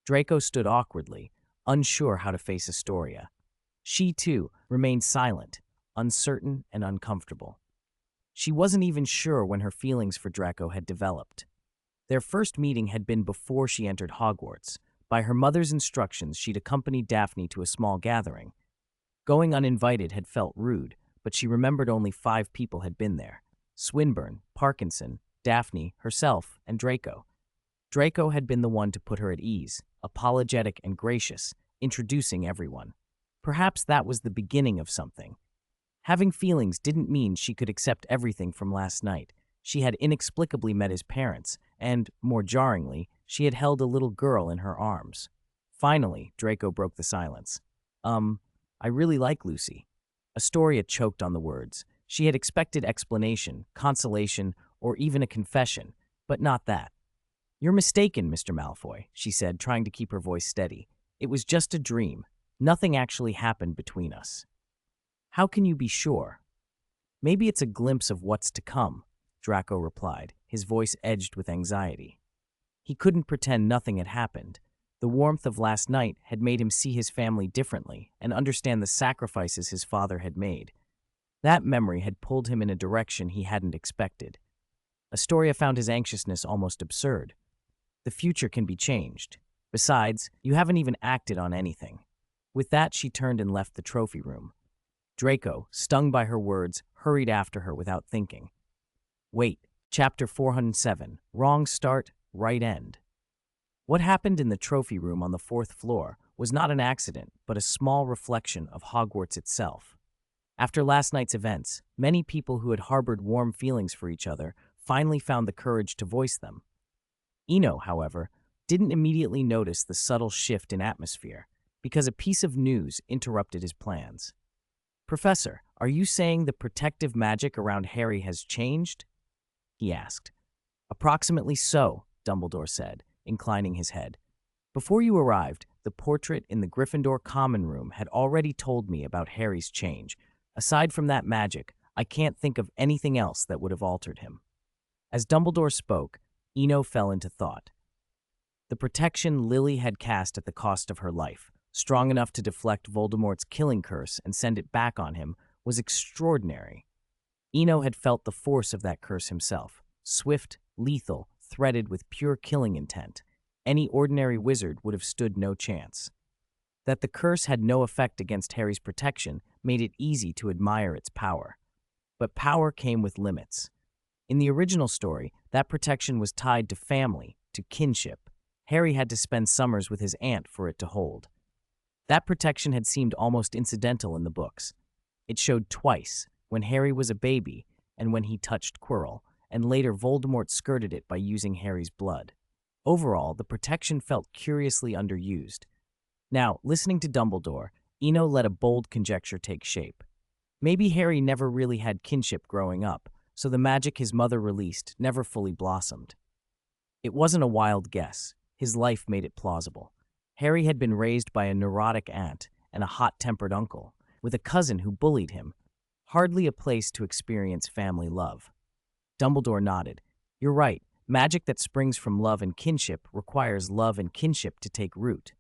Draco stood awkwardly, unsure how to face Astoria. She, too, remained silent, uncertain and uncomfortable. She wasn't even sure when her feelings for Draco had developed. Their first meeting had been before she entered Hogwarts. By her mother's instructions, she'd accompanied Daphne to a small gathering. Going uninvited had felt rude, but she remembered only 5 people had been there: Swinburne, Parkinson, Daphne, herself, and Draco. Draco had been the one to put her at ease, apologetic and gracious, introducing everyone. Perhaps that was the beginning of something. Having feelings didn't mean she could accept everything from last night. She had inexplicably met his parents, and, more jarringly, she had held a little girl in her arms. Finally, Draco broke the silence. I really like Lucy." Astoria choked on the words. She had expected explanation, consolation, or even a confession, but not that. "You're mistaken, Mr. Malfoy," she said, trying to keep her voice steady. "It was just a dream. Nothing actually happened between us." "How can you be sure?" "Maybe it's a glimpse of what's to come," Draco replied, his voice edged with anxiety. He couldn't pretend nothing had happened. The warmth of last night had made him see his family differently and understand the sacrifices his father had made. That memory had pulled him in a direction he hadn't expected. Astoria found his anxiousness almost absurd. The future can be changed. Besides, you haven't even acted on anything. With that, she turned and left the trophy room. Draco, stung by her words, hurried after her without thinking. Wait, Chapter 407, Wrong Start, Right End. What happened in the trophy room on the 4th floor was not an accident, but a small reflection of Hogwarts itself. After last night's events, many people who had harbored warm feelings for each other finally found the courage to voice them. Eno, however, didn't immediately notice the subtle shift in atmosphere, because a piece of news interrupted his plans. "Professor, are you saying the protective magic around Harry has changed?" he asked. "Approximately so," Dumbledore said, inclining his head. "Before you arrived, the portrait in the Gryffindor common room had already told me about Harry's change. Aside from that magic, I can't think of anything else that would have altered him." As Dumbledore spoke, Eno fell into thought. The protection Lily had cast at the cost of her life, strong enough to deflect Voldemort's killing curse and send it back on him, was extraordinary. Eno had felt the force of that curse himself, swift, lethal, threaded with pure killing intent. Any ordinary wizard would have stood no chance. That the curse had no effect against Harry's protection made it easy to admire its power. But power came with limits. In the original story, that protection was tied to family, to kinship. Harry had to spend summers with his aunt for it to hold. That protection had seemed almost incidental in the books. It showed twice, when Harry was a baby and when he touched Quirrell, and later Voldemort skirted it by using Harry's blood. Overall, the protection felt curiously underused. Now, listening to Dumbledore, Eno let a bold conjecture take shape. Maybe Harry never really had kinship growing up, so the magic his mother released never fully blossomed. It wasn't a wild guess. His life made it plausible. Harry had been raised by a neurotic aunt and a hot-tempered uncle, with a cousin who bullied him. Hardly a place to experience family love. Dumbledore nodded. "You're right. Magic that springs from love and kinship requires love and kinship to take root."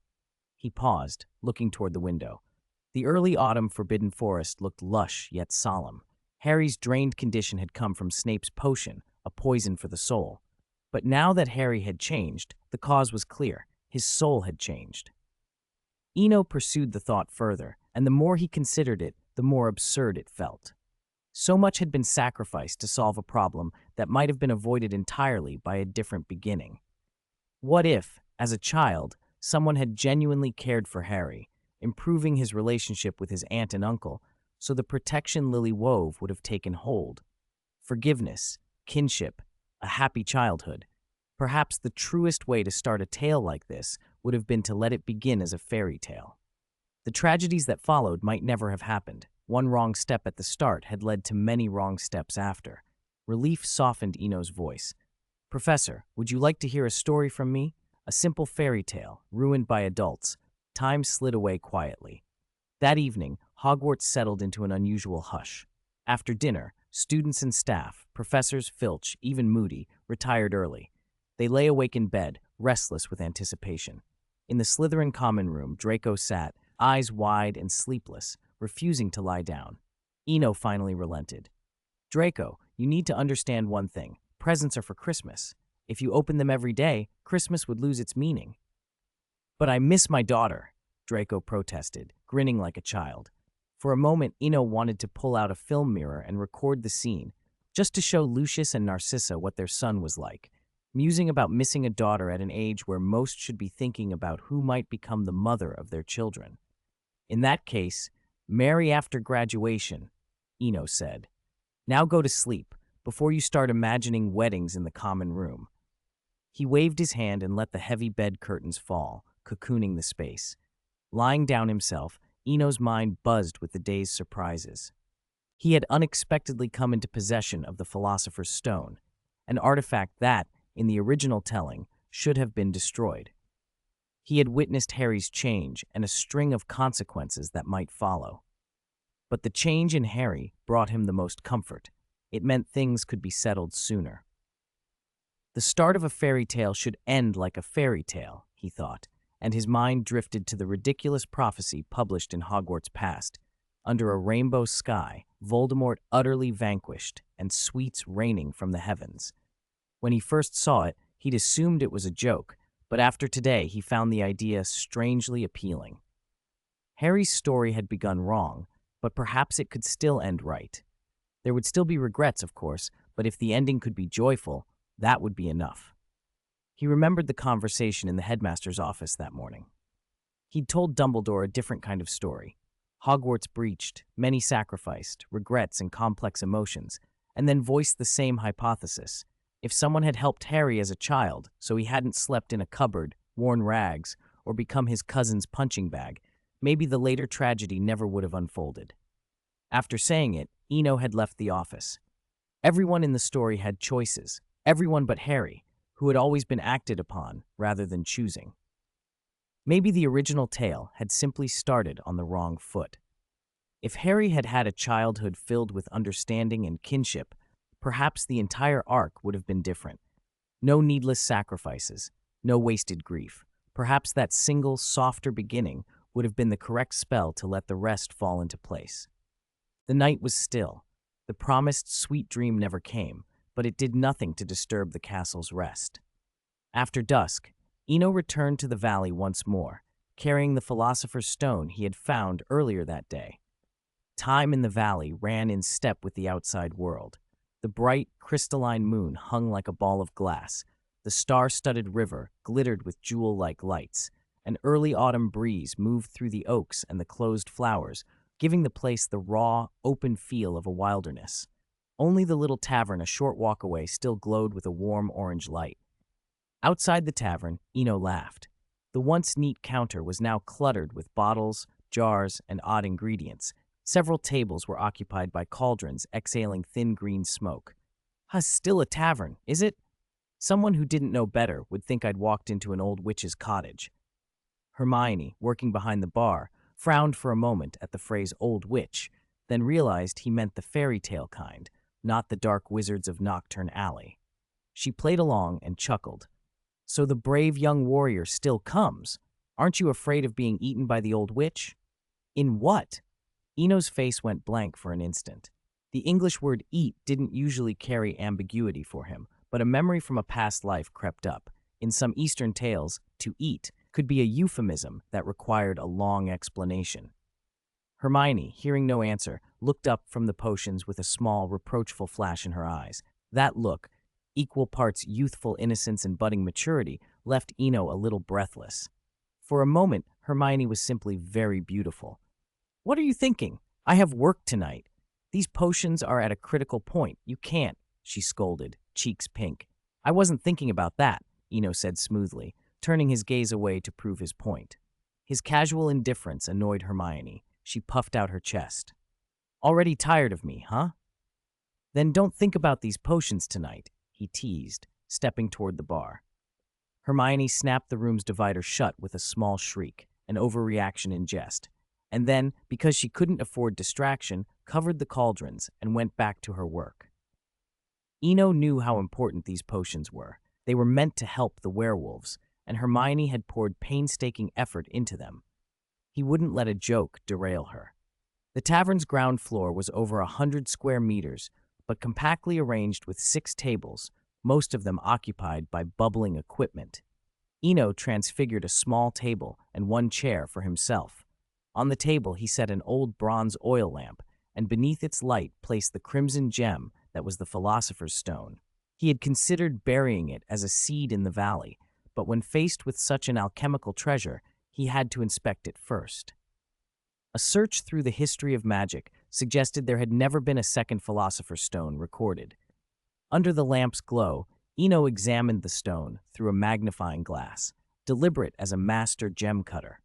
He paused, looking toward the window. The early autumn Forbidden Forest looked lush yet solemn. Harry's drained condition had come from Snape's potion, a poison for the soul. But now that Harry had changed, the cause was clear. His soul had changed. Eno pursued the thought further, and the more he considered it, the more absurd it felt. So much had been sacrificed to solve a problem that might have been avoided entirely by a different beginning. What if, as a child, someone had genuinely cared for Harry, improving his relationship with his aunt and uncle, so the protection Lily wove would have taken hold? Forgiveness, kinship, a happy childhood. Perhaps the truest way to start a tale like this would have been to let it begin as a fairy tale. The tragedies that followed might never have happened. One wrong step at the start had led to many wrong steps after. Relief softened Eno's voice. Professor, would you like to hear a story from me? A simple fairy tale, ruined by adults. Time slid away quietly. That evening, Hogwarts settled into an unusual hush. After dinner, students and staff, professors Filch, even Moody, retired early. They lay awake in bed, restless with anticipation. In the Slytherin common room, Draco sat, eyes wide and sleepless, refusing to lie down. Eno finally relented. Draco, you need to understand one thing. Presents are for Christmas. If you open them every day, Christmas would lose its meaning. But I miss my daughter, Draco protested, grinning like a child. For a moment, Eno wanted to pull out a film mirror and record the scene, just to show Lucius and Narcissa what their son was like, musing about missing a daughter at an age where most should be thinking about who might become the mother of their children. In that case, marry after graduation, Eno said. Now go to sleep, before you start imagining weddings in the common room. He waved his hand and let the heavy bed curtains fall, cocooning the space. Lying down himself, Eno's mind buzzed with the day's surprises. He had unexpectedly come into possession of the Philosopher's Stone, an artifact that, in the original telling, should have been destroyed. He had witnessed Harry's change and a string of consequences that might follow. But the change in Harry brought him the most comfort. It meant things could be settled sooner. The start of a fairy tale should end like a fairy tale, he thought, and his mind drifted to the ridiculous prophecy published in Hogwarts past. Under a rainbow sky, Voldemort utterly vanquished, and sweets raining from the heavens. When he first saw it, he'd assumed it was a joke, but after today he found the idea strangely appealing. Harry's story had begun wrong, but perhaps it could still end right. There would still be regrets, of course, but if the ending could be joyful, that would be enough. He remembered the conversation in the headmaster's office that morning. He'd told Dumbledore a different kind of story. Hogwarts breached, many sacrificed, regrets and complex emotions, and then voiced the same hypothesis. If someone had helped Harry as a child, so he hadn't slept in a cupboard, worn rags, or become his cousin's punching bag, maybe the later tragedy never would have unfolded. After saying it, Eno had left the office. Everyone in the story had choices, everyone but Harry, who had always been acted upon rather than choosing. Maybe the original tale had simply started on the wrong foot. If Harry had had a childhood filled with understanding and kinship, perhaps the entire arc would have been different. No needless sacrifices, no wasted grief. Perhaps that single, softer beginning would have been the correct spell to let the rest fall into place. The night was still. The promised sweet dream never came, but it did nothing to disturb the castle's rest. After dusk, Eno returned to the valley once more, carrying the Philosopher's Stone he had found earlier that day. Time in the valley ran in step with the outside world. The bright, crystalline moon hung like a ball of glass. The star-studded river glittered with jewel-like lights. An early autumn breeze moved through the oaks and the closed flowers, giving the place the raw, open feel of a wilderness. Only the little tavern a short walk away still glowed with a warm orange light. Outside the tavern, Eno laughed. The once neat counter was now cluttered with bottles, jars, and odd ingredients. Several tables were occupied by cauldrons exhaling thin green smoke. Still a tavern, is it? Someone who didn't know better would think I'd walked into an old witch's cottage. Hermione, working behind the bar, frowned for a moment at the phrase old witch, then realized he meant the fairy tale kind, not the dark wizards of Nocturne Alley. She played along and chuckled. So the brave young warrior still comes. Aren't you afraid of being eaten by the old witch? In what? Eno's face went blank for an instant. The English word eat didn't usually carry ambiguity for him, but a memory from a past life crept up. In some Eastern tales, to eat could be a euphemism that required a long explanation. Hermione, hearing no answer, looked up from the potions with a small, reproachful flash in her eyes. That look, equal parts youthful innocence and budding maturity, left Eno a little breathless. For a moment, Hermione was simply very beautiful. "What are you thinking? I have work tonight. These potions are at a critical point. You can't," she scolded, cheeks pink. "I wasn't thinking about that," Eno said smoothly, turning his gaze away to prove his point. His casual indifference annoyed Hermione. She puffed out her chest. "Already tired of me, huh? Then don't think about these potions tonight," he teased, stepping toward the bar. Hermione snapped the room's divider shut with a small shriek, an overreaction in jest, and then, because she couldn't afford distraction, covered the cauldrons and went back to her work. Eno knew how important these potions were. They were meant to help the werewolves, and Hermione had poured painstaking effort into them. He wouldn't let a joke derail her. The tavern's ground floor was over 100 square meters, but compactly arranged with 6 tables, most of them occupied by bubbling equipment. Eno transfigured a small table and 1 chair for himself. On the table he set an old bronze oil lamp, and beneath its light placed the crimson gem that was the Philosopher's Stone. He had considered burying it as a seed in the valley, but when faced with such an alchemical treasure, he had to inspect it first. A search through the history of magic suggested there had never been a second Philosopher's Stone recorded. Under the lamp's glow, Eno examined the stone through a magnifying glass, deliberate as a master gem cutter.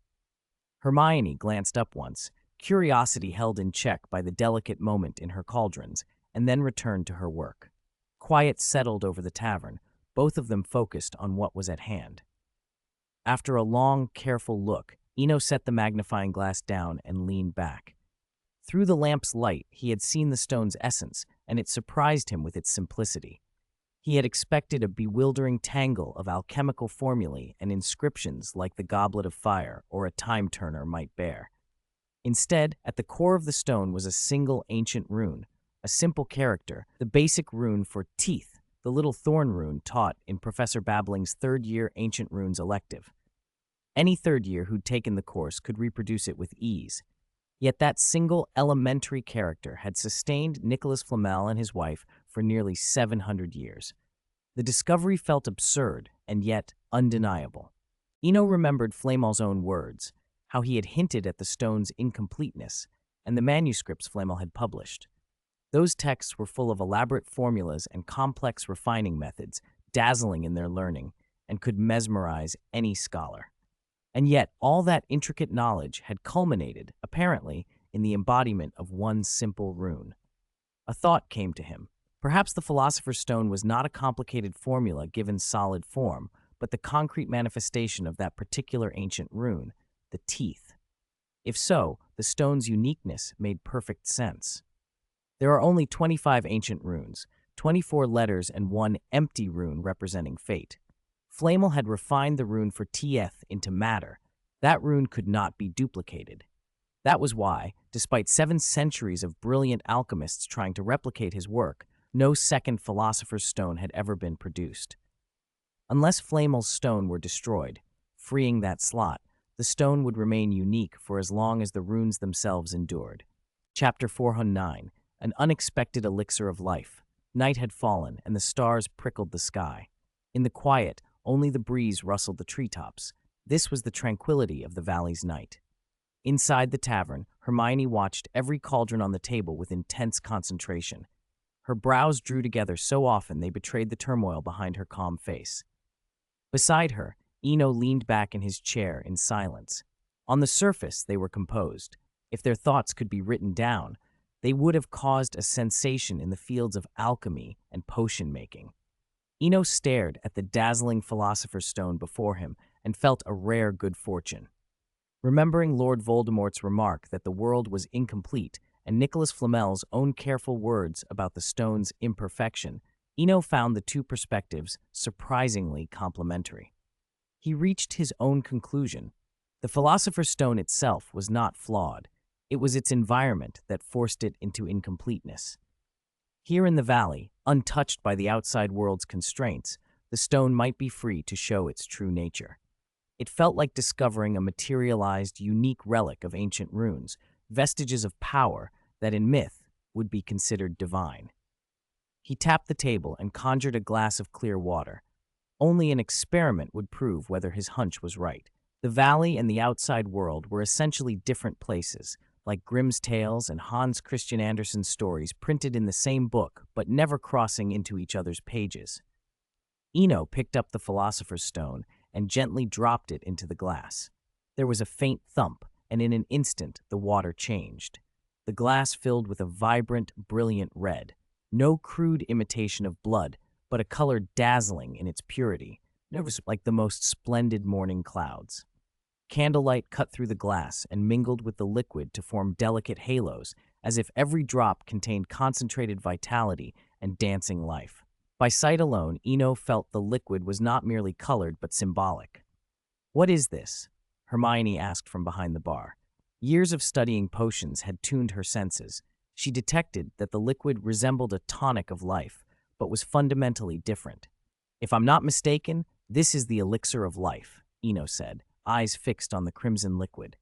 Hermione glanced up once, curiosity held in check by the delicate moment in her cauldrons, and then returned to her work. Quiet settled over the tavern, both of them focused on what was at hand. After a long, careful look, Eno set the magnifying glass down and leaned back. Through the lamp's light, he had seen the stone's essence, and it surprised him with its simplicity. He had expected a bewildering tangle of alchemical formulae and inscriptions like the Goblet of Fire or a time-turner might bear. Instead, at the core of the stone was a single ancient rune, a simple character, the basic rune for teeth, the little thorn rune taught in Professor Babbling's third-year Ancient Runes elective. Any third year who'd taken the course could reproduce it with ease. Yet that single elementary character had sustained Nicholas Flamel and his wife for nearly 700 years. The discovery felt absurd and yet undeniable. Eno remembered Flamel's own words, how he had hinted at the stone's incompleteness, and the manuscripts Flamel had published. Those texts were full of elaborate formulas and complex refining methods, dazzling in their learning, and could mesmerize any scholar. And yet, all that intricate knowledge had culminated, apparently, in the embodiment of one simple rune. A thought came to him. Perhaps the Philosopher's Stone was not a complicated formula given solid form, but the concrete manifestation of that particular ancient rune, the teeth. If so, the stone's uniqueness made perfect sense. There are only 25 ancient runes, 24 letters and 1 empty rune representing fate. Flamel had refined the rune for Tieth into matter. That rune could not be duplicated. That was why, despite 7 centuries of brilliant alchemists trying to replicate his work, no second Philosopher's Stone had ever been produced. Unless Flamel's stone were destroyed, freeing that slot, the stone would remain unique for as long as the runes themselves endured. Chapter 409, An Unexpected Elixir of Life. Night had fallen, and the stars prickled the sky. In the quiet, only the breeze rustled the treetops. This was the tranquility of the valley's night. Inside the tavern, Hermione watched every cauldron on the table with intense concentration. Her brows drew together so often they betrayed the turmoil behind her calm face. Beside her, Eno leaned back in his chair in silence. On the surface, they were composed. If their thoughts could be written down, they would have caused a sensation in the fields of alchemy and potion-making. Eno stared at the dazzling Philosopher's Stone before him and felt a rare good fortune. Remembering Lord Voldemort's remark that the world was incomplete and Nicholas Flamel's own careful words about the stone's imperfection, Eno found the two perspectives surprisingly complementary. He reached his own conclusion. The Philosopher's Stone itself was not flawed. It was its environment that forced it into incompleteness. Here in the valley, untouched by the outside world's constraints, the stone might be free to show its true nature. It felt like discovering a materialized, unique relic of ancient runes, vestiges of power that in myth would be considered divine. He tapped the table and conjured a glass of clear water. Only an experiment would prove whether his hunch was right. The valley and the outside world were essentially different places, like Grimm's tales and Hans Christian Andersen's stories printed in the same book but never crossing into each other's pages. Eno picked up the Philosopher's Stone and gently dropped it into the glass. There was a faint thump, and in an instant the water changed. The glass filled with a vibrant, brilliant red. No crude imitation of blood, but a color dazzling in its purity. It was like the most splendid morning clouds. Candlelight cut through the glass and mingled with the liquid to form delicate halos, as if every drop contained concentrated vitality and dancing life. By sight alone, Eno felt the liquid was not merely colored but symbolic. "What is this?" Hermione asked from behind the bar. Years of studying potions had tuned her senses. She detected that the liquid resembled a tonic of life, but was fundamentally different. "If I'm not mistaken, this is the elixir of life," Eno said, eyes fixed on the crimson liquid.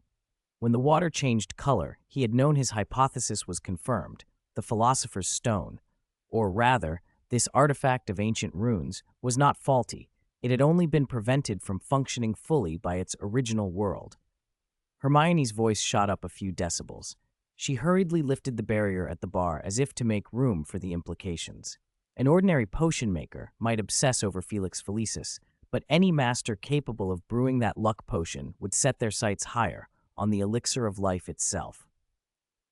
When the water changed color, he had known his hypothesis was confirmed. The Philosopher's Stone, or rather, this artifact of ancient runes, was not faulty. It had only been prevented from functioning fully by its original world. Hermione's voice shot up a few decibels. She hurriedly lifted the barrier at the bar as if to make room for the implications. An ordinary potion maker might obsess over Felix Felicis, but any master capable of brewing that luck potion would set their sights higher, on the elixir of life itself.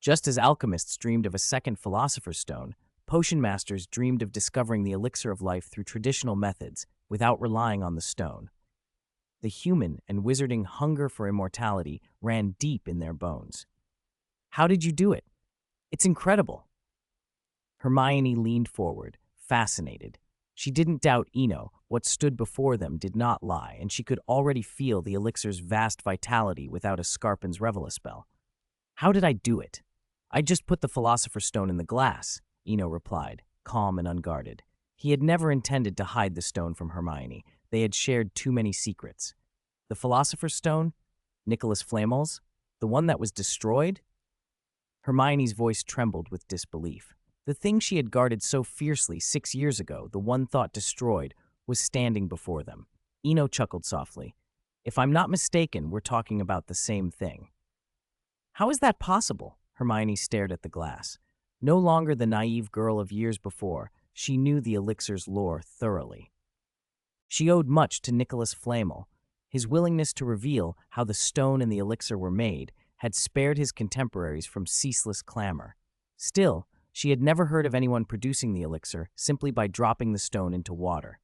Just as alchemists dreamed of a second Philosopher's Stone, potion masters dreamed of discovering the elixir of life through traditional methods without relying on the stone. The human and wizarding hunger for immortality ran deep in their bones. "How did you do it? It's incredible." Hermione leaned forward, fascinated. She didn't doubt Eno. What stood before them did not lie, and she could already feel the elixir's vast vitality without a Scarpin's Reveille-spell. "How did I do it? I just put the Philosopher's Stone in the glass," Eno replied, calm and unguarded. He had never intended to hide the stone from Hermione. They had shared too many secrets. The Philosopher's Stone? Nicholas Flamel's? The one that was destroyed? Hermione's voice trembled with disbelief. The thing she had guarded so fiercely 6 years ago, the one thought destroyed, was standing before them. Eno chuckled softly. "If I'm not mistaken, we're talking about the same thing." "How is that possible?" Hermione stared at the glass. No longer the naive girl of years before, she knew the elixir's lore thoroughly. She owed much to Nicholas Flamel. His willingness to reveal how the stone and the elixir were made had spared his contemporaries from ceaseless clamor. Still, she had never heard of anyone producing the elixir simply by dropping the stone into water.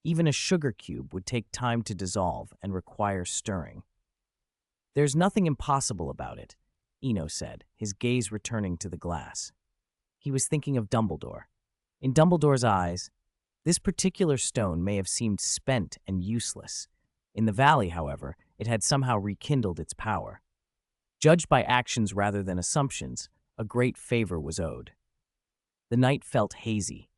Even a sugar cube would take time to dissolve and require stirring. "There's nothing impossible about it," Eno said, his gaze returning to the glass. He was thinking of Dumbledore. In Dumbledore's eyes, this particular stone may have seemed spent and useless. In the valley, however, it had somehow rekindled its power. Judged by actions rather than assumptions, a great favor was owed. The night felt hazy.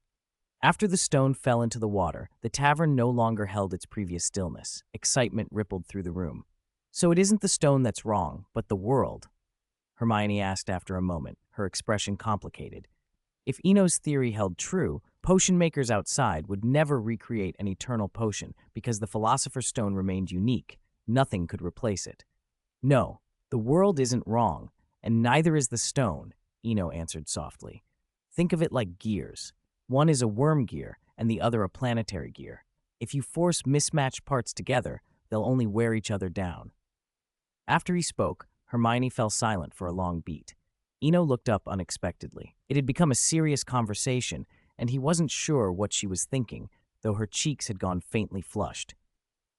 After the stone fell into the water, the tavern no longer held its previous stillness. Excitement rippled through the room. "So it isn't the stone that's wrong, but the world?" Hermione asked after a moment, her expression complicated. If Eno's theory held true, potion makers outside would never recreate an eternal potion because the Philosopher's Stone remained unique. Nothing could replace it. "No, the world isn't wrong, and neither is the stone," Eno answered softly. "Think of it like gears. One is a worm gear and the other a planetary gear. If you force mismatched parts together, they'll only wear each other down." After he spoke, Hermione fell silent for a long beat. Eno looked up unexpectedly. It had become a serious conversation, and he wasn't sure what she was thinking, though her cheeks had gone faintly flushed.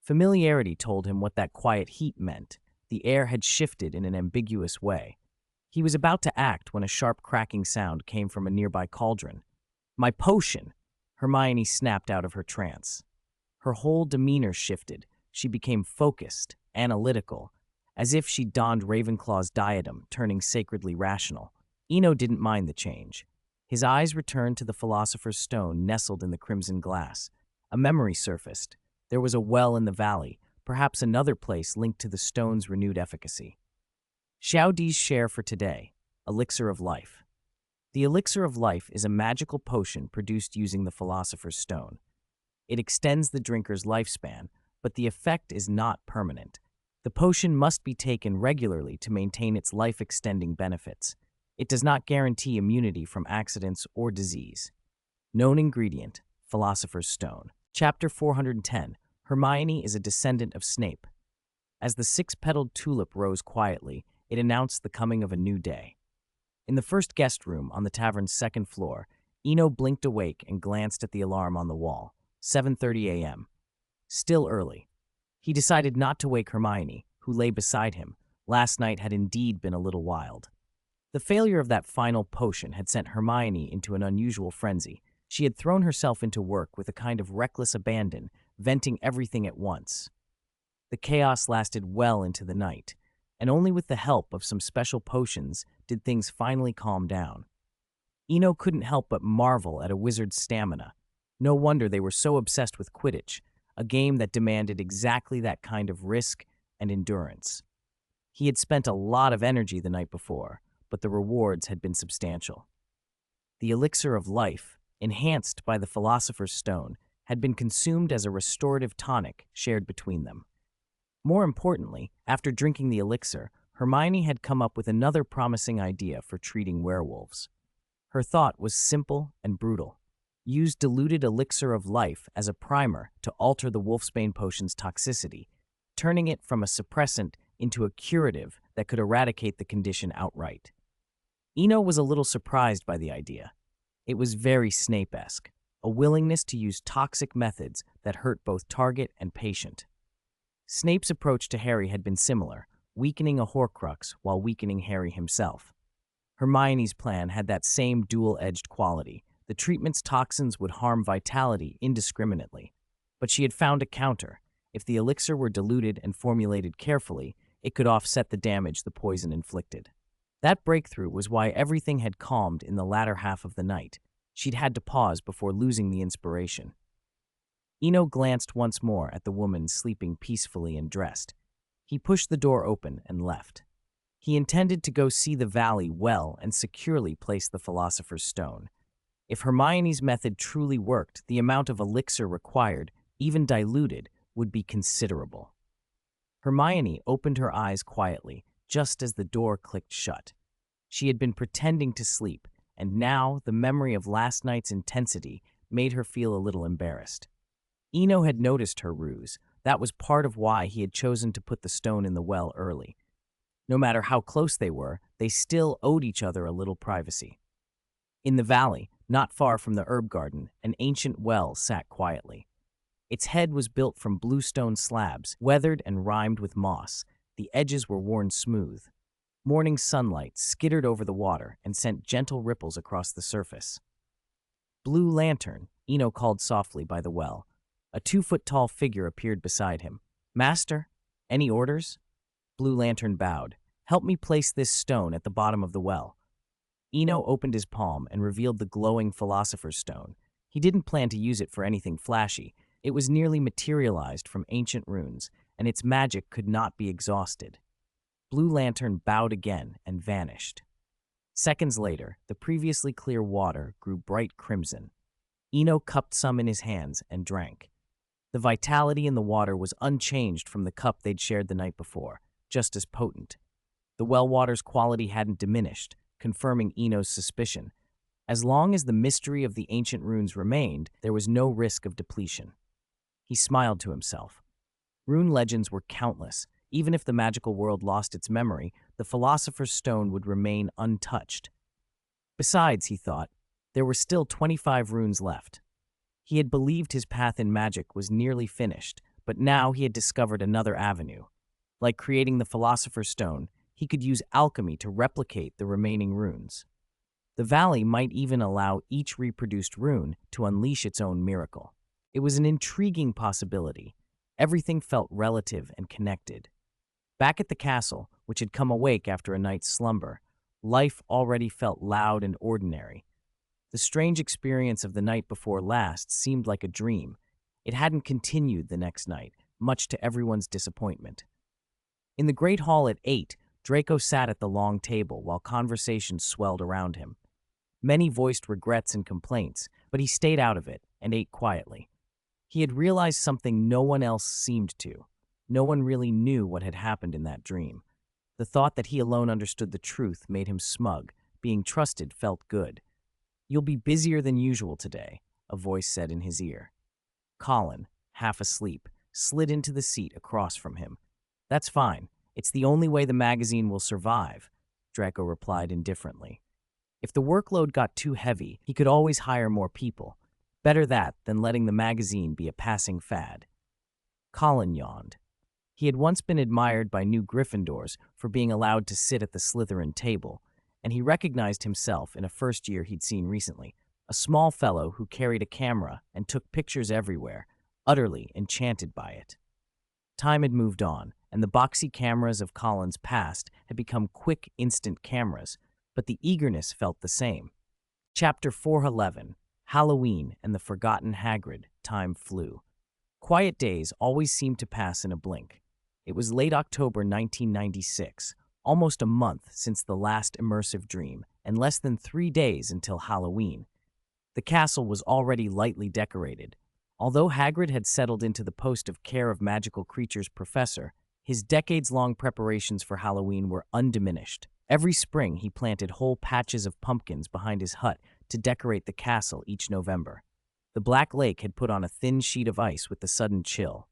Familiarity told him what that quiet heat meant. The air had shifted in an ambiguous way. He was about to act when a sharp cracking sound came from a nearby cauldron. "My potion!" Hermione snapped out of her trance. Her whole demeanor shifted. She became focused, analytical, as if she donned Ravenclaw's diadem, turning sacredly rational. Eno didn't mind the change. His eyes returned to the Philosopher's Stone nestled in the crimson glass. A memory surfaced. There was a well in the valley, perhaps another place linked to the stone's renewed efficacy. Xiaodi's share for today, Elixir of Life. The Elixir of Life is a magical potion produced using the Philosopher's Stone. It extends the drinker's lifespan, but the effect is not permanent. The potion must be taken regularly to maintain its life-extending benefits. It does not guarantee immunity from accidents or disease. Known ingredient, Philosopher's Stone. Chapter 410, Hermione is a descendant of Snape. As the six-petaled tulip rose quietly, it announced the coming of a new day. In the first guest room on the tavern's second floor, Eno blinked awake and glanced at the alarm on the wall. 7:30 a.m. Still early. He decided not to wake Hermione, who lay beside him. Last night had indeed been a little wild. The failure of that final potion had sent Hermione into an unusual frenzy. She had thrown herself into work with a kind of reckless abandon, venting everything at once. The chaos lasted well into the night, and only with the help of some special potions did things finally calm down. Eno couldn't help but marvel at a wizard's stamina. No wonder they were so obsessed with Quidditch, a game that demanded exactly that kind of risk and endurance. He had spent a lot of energy the night before, but the rewards had been substantial. The Elixir of Life, enhanced by the Philosopher's Stone, had been consumed as a restorative tonic shared between them. More importantly, after drinking the elixir, Hermione had come up with another promising idea for treating werewolves. Her thought was simple and brutal. Use diluted elixir of life as a primer to alter the wolfsbane potion's toxicity, turning it from a suppressant into a curative that could eradicate the condition outright. Eno was a little surprised by the idea. It was very Snape-esque, a willingness to use toxic methods that hurt both target and patient. Snape's approach to Harry had been similar, weakening a Horcrux while weakening Harry himself. Hermione's plan had that same dual-edged quality. The treatment's toxins would harm vitality indiscriminately. But she had found a counter. If the elixir were diluted and formulated carefully, it could offset the damage the poison inflicted. That breakthrough was why everything had calmed in the latter half of the night. She'd had to pause before losing the inspiration. Eno glanced once more at the woman sleeping peacefully and dressed. He pushed the door open and left. He intended to go see the valley well and securely place the Philosopher's Stone. If Hermione's method truly worked, the amount of elixir required, even diluted, would be considerable. Hermione opened her eyes quietly, just as the door clicked shut. She had been pretending to sleep, and now the memory of last night's intensity made her feel a little embarrassed. Eno had noticed her ruse. That was part of why he had chosen to put the stone in the well early. No matter how close they were, they still owed each other a little privacy. In the valley, not far from the herb garden, an ancient well sat quietly. Its head was built from bluestone slabs, weathered and rimed with moss. The edges were worn smooth. Morning sunlight skittered over the water and sent gentle ripples across the surface. "Blue Lantern," Eno called softly by the well. A 2-foot-tall figure appeared beside him. "Master, any orders?" Blue Lantern bowed. "Help me place this stone at the bottom of the well." Eno opened his palm and revealed the glowing Philosopher's Stone. He didn't plan to use it for anything flashy. It was nearly materialized from ancient runes, and its magic could not be exhausted. Blue Lantern bowed again and vanished. Seconds later, the previously clear water grew bright crimson. Eno cupped some in his hands and drank. The vitality in the water was unchanged from the cup they'd shared the night before, just as potent. The well water's quality hadn't diminished, confirming Eno's suspicion. As long as the mystery of the ancient runes remained, there was no risk of depletion. He smiled to himself. Rune legends were countless. Even if the magical world lost its memory, the Philosopher's Stone would remain untouched. Besides, he thought, there were still 25 runes left. He had believed his path in magic was nearly finished, but now he had discovered another avenue. Like creating the Philosopher's Stone, he could use alchemy to replicate the remaining runes. The valley might even allow each reproduced rune to unleash its own miracle. It was an intriguing possibility. Everything felt relative and connected. Back at the castle, which had come awake after a night's slumber, life already felt loud and ordinary. The strange experience of the night before last seemed like a dream. It hadn't continued the next night, much to everyone's disappointment. In the great hall at 8, Draco sat at the long table while conversations swelled around him. Many voiced regrets and complaints, but he stayed out of it and ate quietly. He had realized something no one else seemed to. No one really knew what had happened in that dream. The thought that he alone understood the truth made him smug. Being trusted felt good. "You'll be busier than usual today," a voice said in his ear. Colin, half asleep, slid into the seat across from him. "That's fine. It's the only way the magazine will survive," Draco replied indifferently. If the workload got too heavy, he could always hire more people. Better that than letting the magazine be a passing fad. Colin yawned. He had once been admired by new Gryffindors for being allowed to sit at the Slytherin table, and he recognized himself in a first year he'd seen recently, a small fellow who carried a camera and took pictures everywhere, utterly enchanted by it. Time had moved on, and the boxy cameras of Colin's past had become quick, instant cameras, but the eagerness felt the same. Chapter 411, Halloween and the Forgotten Hagrid. Time flew. Quiet days always seemed to pass in a blink. It was late October 1996, almost a month since the last immersive dream, and less than 3 days until Halloween. The castle was already lightly decorated. Although Hagrid had settled into the post of Care of Magical Creatures professor, his decades-long preparations for Halloween were undiminished. Every spring, he planted whole patches of pumpkins behind his hut to decorate the castle each November. The Black Lake had put on a thin sheet of ice with the sudden chill.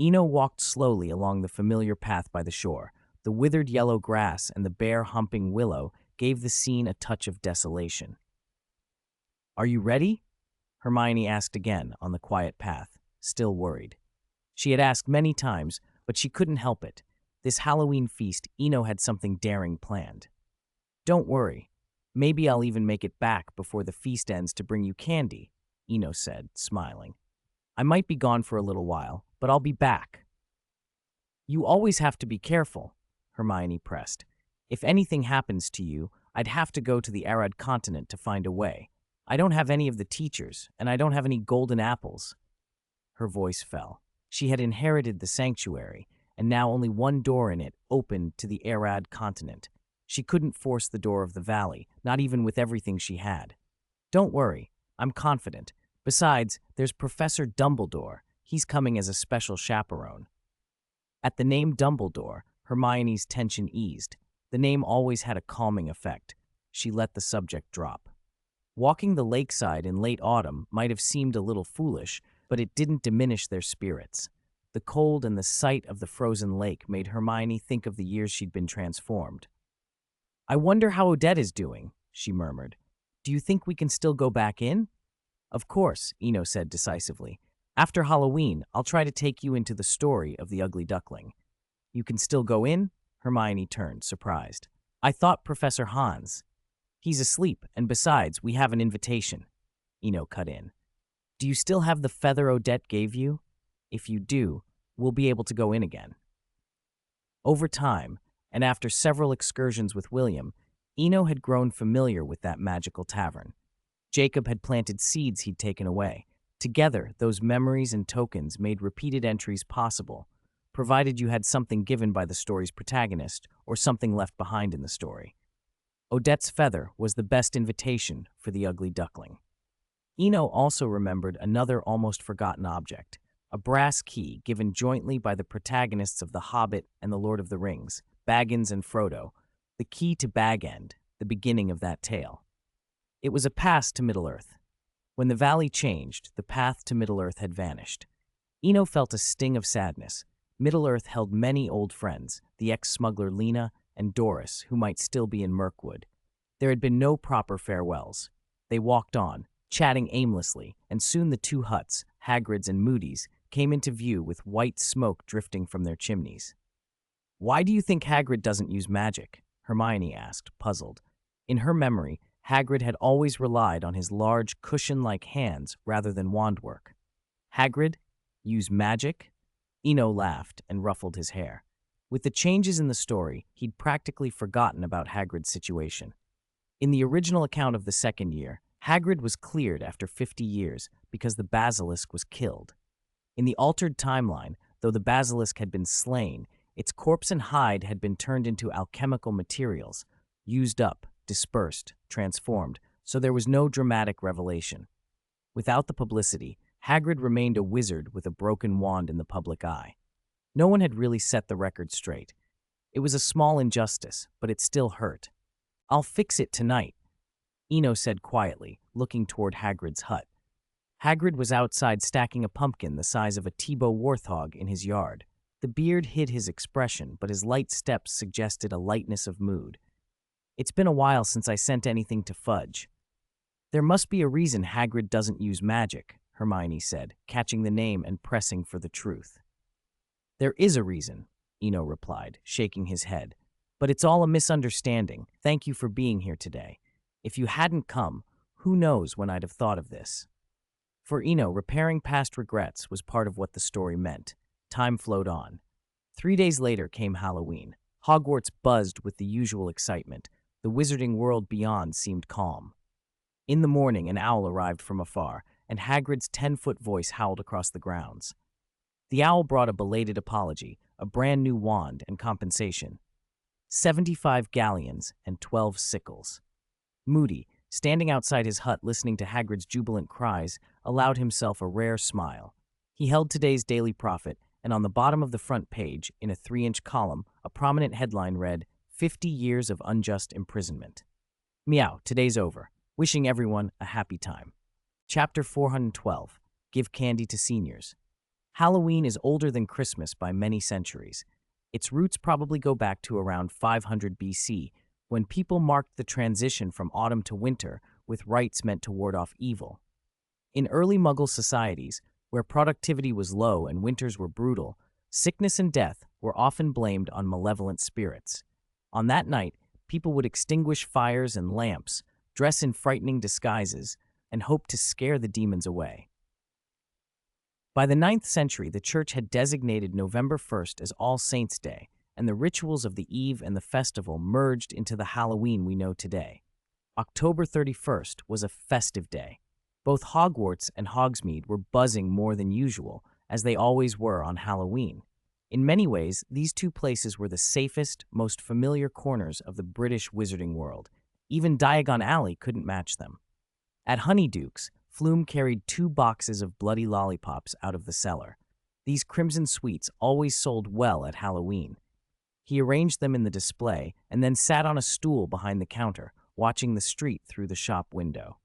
Eno walked slowly along the familiar path by the shore. The withered yellow grass and the bare humping willow gave the scene a touch of desolation. "Are you ready?" Hermione asked again on the quiet path, still worried. She had asked many times, but she couldn't help it. This Halloween feast, Eno had something daring planned. "Don't worry. Maybe I'll even make it back before the feast ends to bring you candy," Eno said, smiling. "I might be gone for a little while, but I'll be back." "You always have to be careful," Hermione pressed. "If anything happens to you, I'd have to go to the arid continent to find a way. I don't have any of the teachers, and I don't have any golden apples." Her voice fell. She had inherited the sanctuary, and now only one door in it opened to the arid continent. She couldn't force the door of the valley, not even with everything she had. "Don't worry, I'm confident. Besides, there's Professor Dumbledore. He's coming as a special chaperone." At the name Dumbledore, Hermione's tension eased. The name always had a calming effect. She let the subject drop. Walking the lakeside in late autumn might have seemed a little foolish, but it didn't diminish their spirits. The cold and the sight of the frozen lake made Hermione think of the years she'd been transformed. "I wonder how Odette is doing," she murmured. "Do you think we can still go back in?" "Of course," Eno said decisively. "After Halloween, I'll try to take you into the story of the Ugly Duckling." "You can still go in?" Hermione turned, surprised. "I thought Professor Hans." "He's asleep, and besides, we have an invitation," Eno cut in. "Do you still have the feather Odette gave you? If you do, we'll be able to go in again." Over time, and after several excursions with William, Eno had grown familiar with that magical tavern. Jacob had planted seeds he'd taken away. Together, those memories and tokens made repeated entries possible, provided you had something given by the story's protagonist or something left behind in the story. Odette's feather was the best invitation for the Ugly Duckling. Eno also remembered another almost forgotten object, a brass key given jointly by the protagonists of The Hobbit and The Lord of the Rings, Baggins and Frodo, the key to Bag End, the beginning of that tale. It was a pass to Middle-earth. When the valley changed, the path to Middle-earth had vanished. Eno felt a sting of sadness. Middle-earth held many old friends, the ex-smuggler Lena and Doris, who might still be in Mirkwood. There had been no proper farewells. They walked on, chatting aimlessly, and soon the two huts, Hagrid's and Moody's, came into view with white smoke drifting from their chimneys. "Why do you think Hagrid doesn't use magic?" Hermione asked, puzzled. In her memory, Hagrid had always relied on his large, cushion-like hands rather than wand work. "Hagrid? Use magic?" Eno laughed and ruffled his hair. With the changes in the story, he'd practically forgotten about Hagrid's situation. In the original account of the second year, Hagrid was cleared after 50 years because the basilisk was killed. In the altered timeline, though the basilisk had been slain, Its corpse and hide had been turned into alchemical materials, used up, dispersed, transformed, so there was no dramatic revelation. Without the publicity, Hagrid remained a wizard with a broken wand in the public eye. No one had really set the record straight. It was a small injustice, but it still hurt. "I'll fix it tonight," Eno said quietly, looking toward Hagrid's hut. Hagrid was outside stacking a pumpkin the size of a Tebow warthog in his yard. The beard hid his expression, but his light steps suggested a lightness of mood. "It's been a while since I sent anything to Fudge." "There must be a reason Hagrid doesn't use magic," Hermione said, catching the name and pressing for the truth. "There is a reason," Eno replied, shaking his head. "But it's all a misunderstanding. Thank you for being here today. If you hadn't come, who knows when I'd have thought of this." For Eno, repairing past regrets was part of what the story meant. Time flowed on. 3 days later came Halloween. Hogwarts buzzed with the usual excitement. The wizarding world beyond seemed calm. In the morning, an owl arrived from afar, and Hagrid's 10-foot voice howled across the grounds. The owl brought a belated apology, a brand new wand, and compensation. 75 galleons and 12 sickles. Moody, standing outside his hut listening to Hagrid's jubilant cries, allowed himself a rare smile. He held today's daily profit, and on the bottom of the front page, in a 3-inch column, a prominent headline read, 50 years of unjust imprisonment. Meow, today's over. Wishing everyone a happy time. Chapter 412, Give Candy to Seniors. Halloween is older than Christmas by many centuries. Its roots probably go back to around 500 BC, when people marked the transition from autumn to winter with rites meant to ward off evil. In early Muggle societies, where productivity was low and winters were brutal, sickness and death were often blamed on malevolent spirits. On that night, people would extinguish fires and lamps, dress in frightening disguises, and hope to scare the demons away. By the 9th century, the Church had designated November 1st as All Saints' Day, and the rituals of the eve and the festival merged into the Halloween we know today. October 31st was a festive day. Both Hogwarts and Hogsmeade were buzzing more than usual, as they always were on Halloween. In many ways, these two places were the safest, most familiar corners of the British wizarding world. Even Diagon Alley couldn't match them. At Honeyduke's, Flume carried 2 boxes of bloody lollipops out of the cellar. These crimson sweets always sold well at Halloween. He arranged them in the display and then sat on a stool behind the counter, watching the street through the shop window.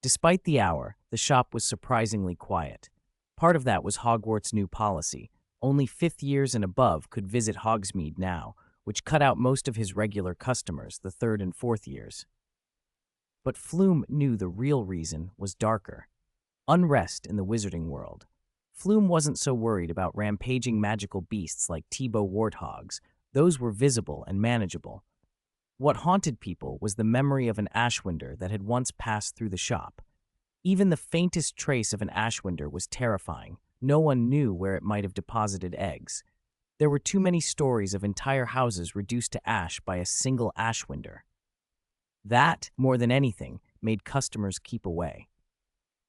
Despite the hour, the shop was surprisingly quiet. Part of that was Hogwarts' new policy. Only 5th years and above could visit Hogsmeade now, which cut out most of his regular customers, the 3rd and 4th years. But Flume knew the real reason was darker. Unrest in the wizarding world. Flume wasn't so worried about rampaging magical beasts like Tebow warthogs. Those were visible and manageable. What haunted people was the memory of an Ashwinder that had once passed through the shop. Even the faintest trace of an Ashwinder was terrifying. No one knew where it might have deposited eggs. There were too many stories of entire houses reduced to ash by a single Ashwinder. That, more than anything, made customers keep away.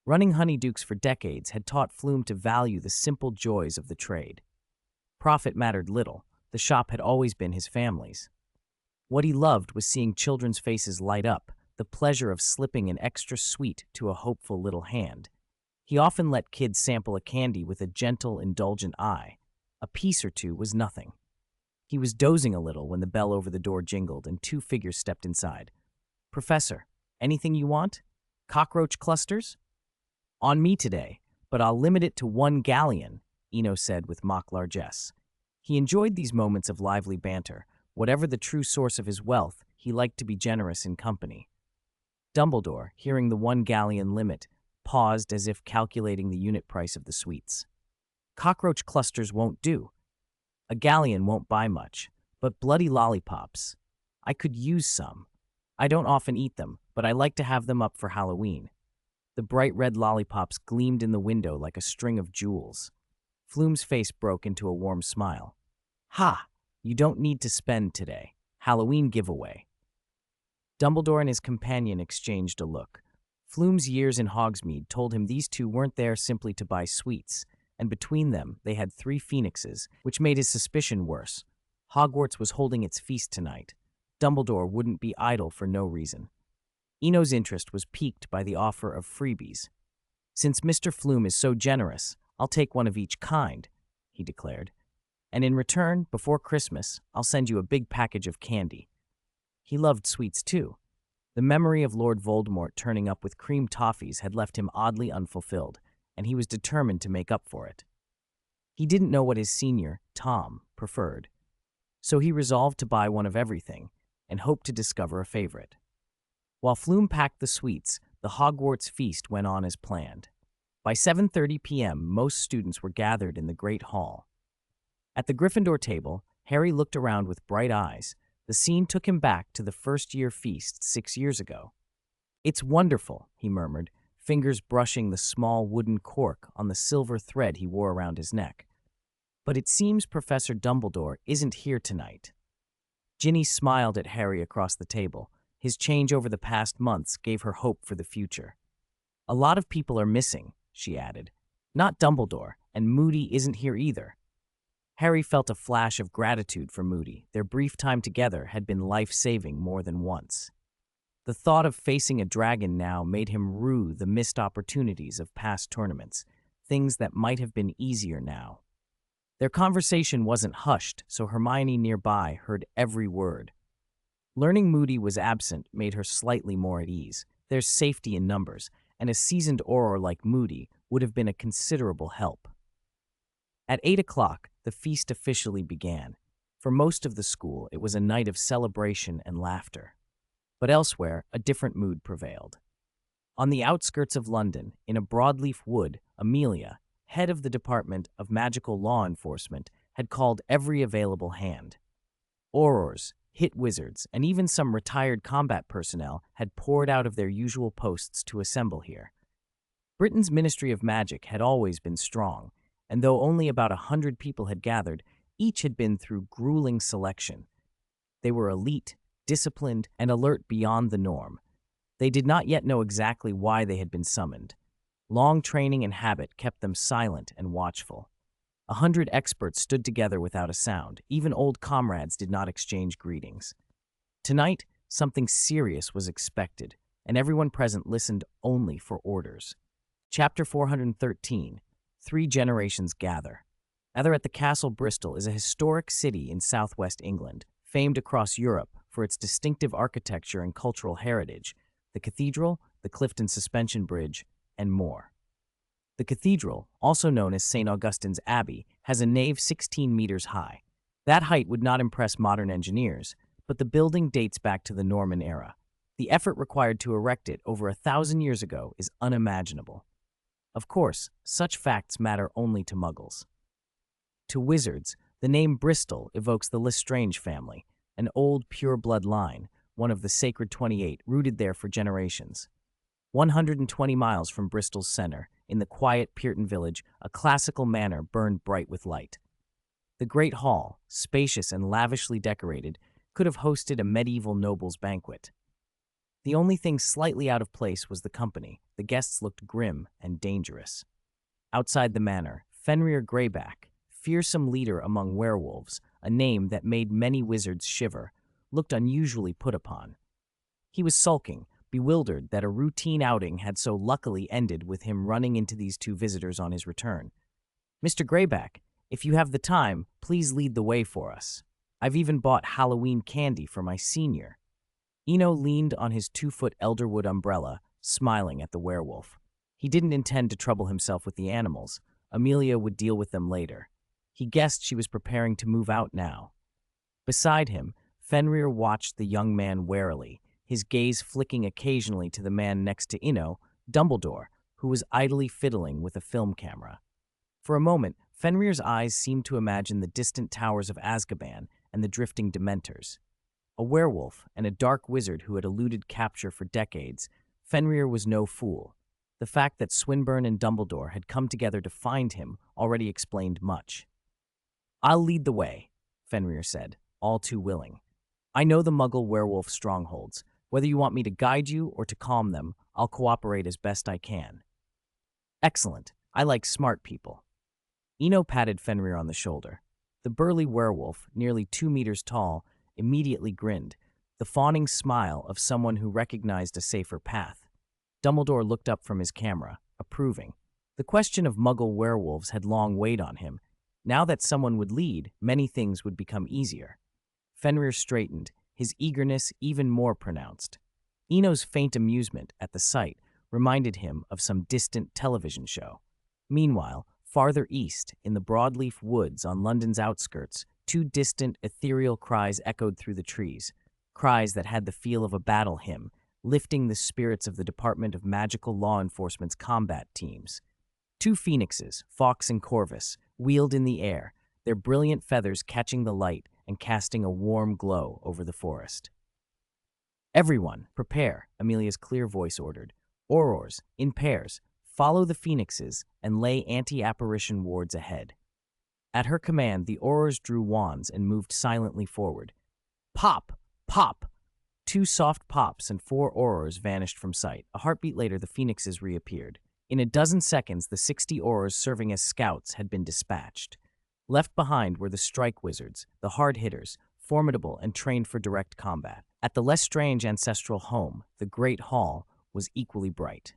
Running Honeyduke's for decades had taught Flume to value the simple joys of the trade. Profit mattered little. The shop had always been his family's. What he loved was seeing children's faces light up, the pleasure of slipping an extra sweet to a hopeful little hand. He often let kids sample a candy with a gentle, indulgent eye. A piece or two was nothing. He was dozing a little when the bell over the door jingled and 2 figures stepped inside. "Professor, anything you want? Cockroach clusters?" "On me today, but I'll limit it to 1 galleon," Eno said with mock largesse. He enjoyed these moments of lively banter. Whatever the true source of his wealth, he liked to be generous in company. Dumbledore, hearing the 1 galleon limit, paused as if calculating the unit price of the sweets. "Cockroach clusters won't do. A galleon won't buy much, but bloody lollipops. I could use some. I don't often eat them, but I like to have them up for Halloween." The bright red lollipops gleamed in the window like a string of jewels. Flume's face broke into a warm smile. "Ha! You don't need to spend today. Halloween giveaway." Dumbledore and his companion exchanged a look. Flume's years in Hogsmeade told him these two weren't there simply to buy sweets. and between them they had 3 phoenixes, which made his suspicion worse. Hogwarts was holding its feast tonight. Dumbledore wouldn't be idle for no reason. Eno's interest was piqued by the offer of freebies. "Since Mr. Flume is so generous, I'll take one of each kind," he declared. "And in return, before Christmas, I'll send you a big package of candy." He loved sweets too. The memory of Lord Voldemort turning up with cream toffees had left him oddly unfulfilled, and he was determined to make up for it. He didn't know what his senior, Tom, preferred, so he resolved to buy one of everything and hoped to discover a favorite. While Flume packed the sweets, the Hogwarts feast went on as planned. By 7:30 p.m., most students were gathered in the Great Hall. At the Gryffindor table, Harry looked around with bright eyes. The scene took him back to the first-year feast 6 years ago. "It's wonderful," he murmured, fingers brushing the small wooden cork on the silver thread he wore around his neck. "But it seems Professor Dumbledore isn't here tonight." Ginny smiled at Harry across the table. His change over the past months gave her hope for the future. "A lot of people are missing," she added. "Not Dumbledore, and Moody isn't here either." Harry felt a flash of gratitude for Moody. Their brief time together had been life-saving more than once. The thought of facing a dragon now made him rue the missed opportunities of past tournaments, things that might have been easier now. Their conversation wasn't hushed, so Hermione nearby heard every word. Learning Moody was absent made her slightly more at ease. There's safety in numbers, and a seasoned Auror like Moody would have been a considerable help. At 8 o'clock, the feast officially began. For most of the school, it was a night of celebration and laughter. But elsewhere, a different mood prevailed. On the outskirts of London, in a broadleaf wood, Amelia, head of the Department of Magical Law Enforcement, had called every available hand. Aurors, hit wizards, and even some retired combat personnel had poured out of their usual posts to assemble here. Britain's Ministry of Magic had always been strong, and though only about 100 people had gathered, each had been through grueling selection. They were elite, disciplined, and alert beyond the norm. They did not yet know exactly why they had been summoned. Long training and habit kept them silent and watchful. 100 experts stood together without a sound. Even old comrades did not exchange greetings. Tonight, something serious was expected, and everyone present listened only for orders. Chapter 413, 3 Generations Gather. At the Castle Bristol is a historic city in southwest England, famed across Europe for its distinctive architecture and cultural heritage, the cathedral, the Clifton Suspension Bridge, and more. The cathedral, also known as St. Augustine's Abbey, has a nave 16 meters high. That height would not impress modern engineers, but the building dates back to the Norman era. The effort required to erect it over 1,000 years ago is unimaginable. Of course, such facts matter only to Muggles. To wizards, the name Bristol evokes the Lestrange family, an old pure-blood line, one of the Sacred 28, rooted there for generations. 120 miles from Bristol's center, in the quiet Pearton village, a classical manor burned bright with light. The Great Hall, spacious and lavishly decorated, could have hosted a medieval noble's banquet. The only thing slightly out of place was the company. The guests looked grim and dangerous. Outside the manor, Fenrir Greyback, fearsome leader among werewolves, a name that made many wizards shiver, looked unusually put upon. He was sulking, bewildered that a routine outing had so luckily ended with him running into these 2 visitors on his return. "Mr. Greyback, if you have the time, please lead the way for us. I've even bought Halloween candy for my senior." Eno leaned on his 2-foot elderwood umbrella, smiling at the werewolf. He didn't intend to trouble himself with the animals. Amelia would deal with them later. He guessed she was preparing to move out now. Beside him, Fenrir watched the young man warily, his gaze flicking occasionally to the man next to Eno, Dumbledore, who was idly fiddling with a film camera. For a moment, Fenrir's eyes seemed to imagine the distant towers of Azkaban and the drifting Dementors. A werewolf and a dark wizard who had eluded capture for decades, Fenrir was no fool. The fact that Swinburne and Dumbledore had come together to find him already explained much. "I'll lead the way," Fenrir said, all too willing. "I know the Muggle werewolf strongholds. Whether you want me to guide you or to calm them, I'll cooperate as best I can." "Excellent. I like smart people." Eno patted Fenrir on the shoulder. The burly werewolf, nearly 2 meters tall, immediately grinned, the fawning smile of someone who recognized a safer path. Dumbledore looked up from his camera, approving. The question of Muggle werewolves had long weighed on him. Now that someone would lead, many things would become easier. Fenrir straightened, his eagerness even more pronounced. Eno's faint amusement at the sight reminded him of some distant television show. Meanwhile, farther east, in the broadleaf woods on London's outskirts, two distant, ethereal cries echoed through the trees, cries that had the feel of a battle hymn, lifting the spirits of the Department of Magical Law Enforcement's combat teams. Two phoenixes, Fawkes and Corvus, wheeled in the air, their brilliant feathers catching the light and casting a warm glow over the forest. "Everyone, prepare," Amelia's clear voice ordered. "Aurors, in pairs, follow the phoenixes and lay anti-apparition wards ahead." At her command, the Aurors drew wands and moved silently forward. Pop! Pop! Two soft pops and 4 Aurors vanished from sight. A heartbeat later, the phoenixes reappeared. In a dozen seconds, the 60 Aurors serving as scouts had been dispatched. Left behind were the strike wizards, the hard hitters, formidable and trained for direct combat. At the less strange ancestral home, the Great Hall was equally bright.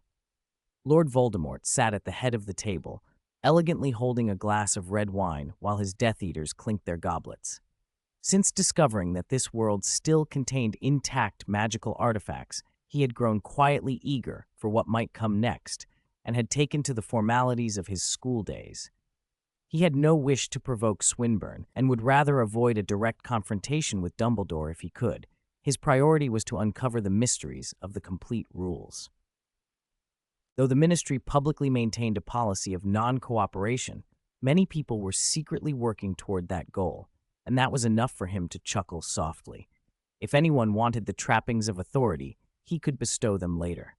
Lord Voldemort sat at the head of the table, elegantly holding a glass of red wine while his Death Eaters clinked their goblets. Since discovering that this world still contained intact magical artifacts, he had grown quietly eager for what might come next and had taken to the formalities of his school days. He had no wish to provoke Swinburne and would rather avoid a direct confrontation with Dumbledore if he could. His priority was to uncover the mysteries of the complete rules. Though the Ministry publicly maintained a policy of non-cooperation, many people were secretly working toward that goal, and that was enough for him to chuckle softly. If anyone wanted the trappings of authority, he could bestow them later.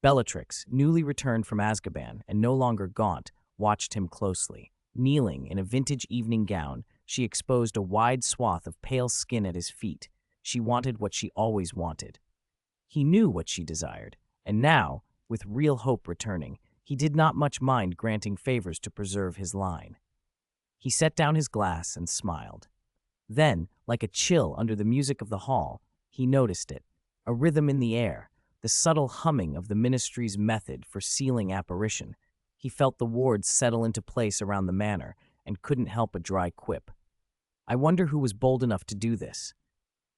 Bellatrix, newly returned from Azkaban and no longer gaunt, watched him closely. Kneeling in a vintage evening gown, she exposed a wide swath of pale skin at his feet. She wanted what she always wanted. He knew what she desired, and now, with real hope returning, he did not much mind granting favors to preserve his line. He set down his glass and smiled. Then, like a chill under the music of the hall, he noticed it, a rhythm in the air, the subtle humming of the Ministry's method for sealing apparition. He felt the wards settle into place around the manor and couldn't help a dry quip. I wonder who was bold enough to do this.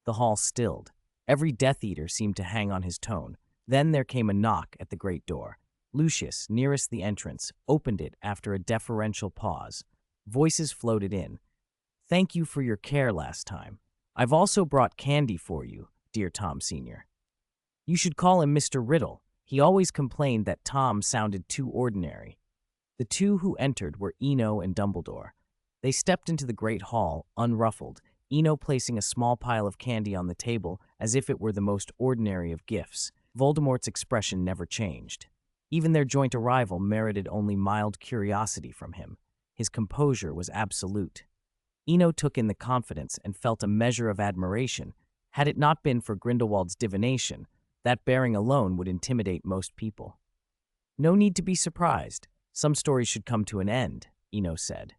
The hall stilled. Every Death Eater seemed to hang on his tone. Then there came a knock at the great door. Lucius, nearest the entrance, opened it after a deferential pause. Voices floated in. "Thank you for your care last time. I've also brought candy for you, dear Tom Sr. You should call him Mr. Riddle. He always complained that Tom sounded too ordinary." The two who entered were Eno and Dumbledore. They stepped into the great hall, unruffled, Eno placing a small pile of candy on the table as if it were the most ordinary of gifts. Voldemort's expression never changed. Even their joint arrival merited only mild curiosity from him. His composure was absolute. Eno took in the confidence and felt a measure of admiration. Had it not been for Grindelwald's divination, that bearing alone would intimidate most people. "No need to be surprised. Some stories should come to an end," Eno said.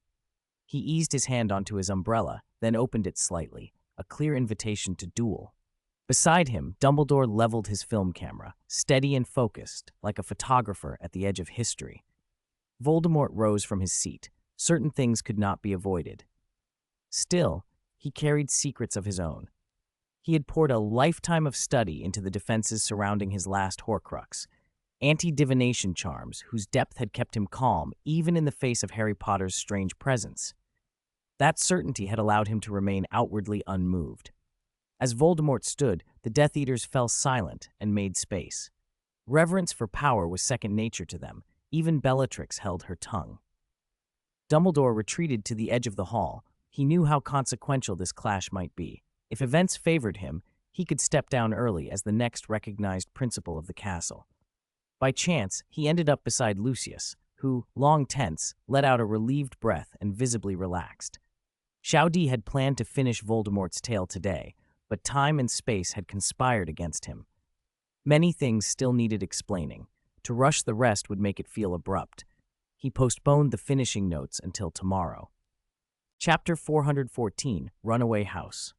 He eased his hand onto his umbrella, then opened it slightly, a clear invitation to duel. Beside him, Dumbledore leveled his film camera, steady and focused, like a photographer at the edge of history. Voldemort rose from his seat. Certain things could not be avoided. Still, he carried secrets of his own. He had poured a lifetime of study into the defenses surrounding his last Horcrux, anti-divination charms whose depth had kept him calm even in the face of Harry Potter's strange presence. That certainty had allowed him to remain outwardly unmoved. As Voldemort stood, the Death Eaters fell silent and made space. Reverence for power was second nature to them. Even Bellatrix held her tongue. Dumbledore retreated to the edge of the hall. He knew how consequential this clash might be. If events favored him, he could step down early as the next recognized principal of the castle. By chance, he ended up beside Lucius, who, long tense, let out a relieved breath and visibly relaxed. Chaudy had planned to finish Voldemort's tale today, but time and space had conspired against him. Many things still needed explaining. To rush the rest would make it feel abrupt. He postponed the finishing notes until tomorrow. Chapter 414, Runaway House.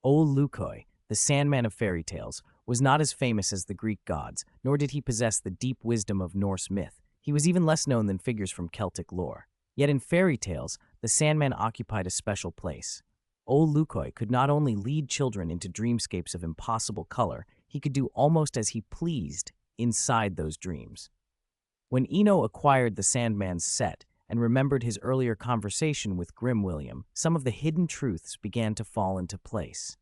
Ol Lukoi, the Sandman of fairy tales, was not as famous as the Greek gods, nor did he possess the deep wisdom of Norse myth. He was even less known than figures from Celtic lore. Yet in fairy tales, the Sandman occupied a special place. Ol Lukoi could not only lead children into dreamscapes of impossible color, he could do almost as he pleased inside those dreams. When Eno acquired the Sandman's set and remembered his earlier conversation with Grim William, some of the hidden truths began to fall into place.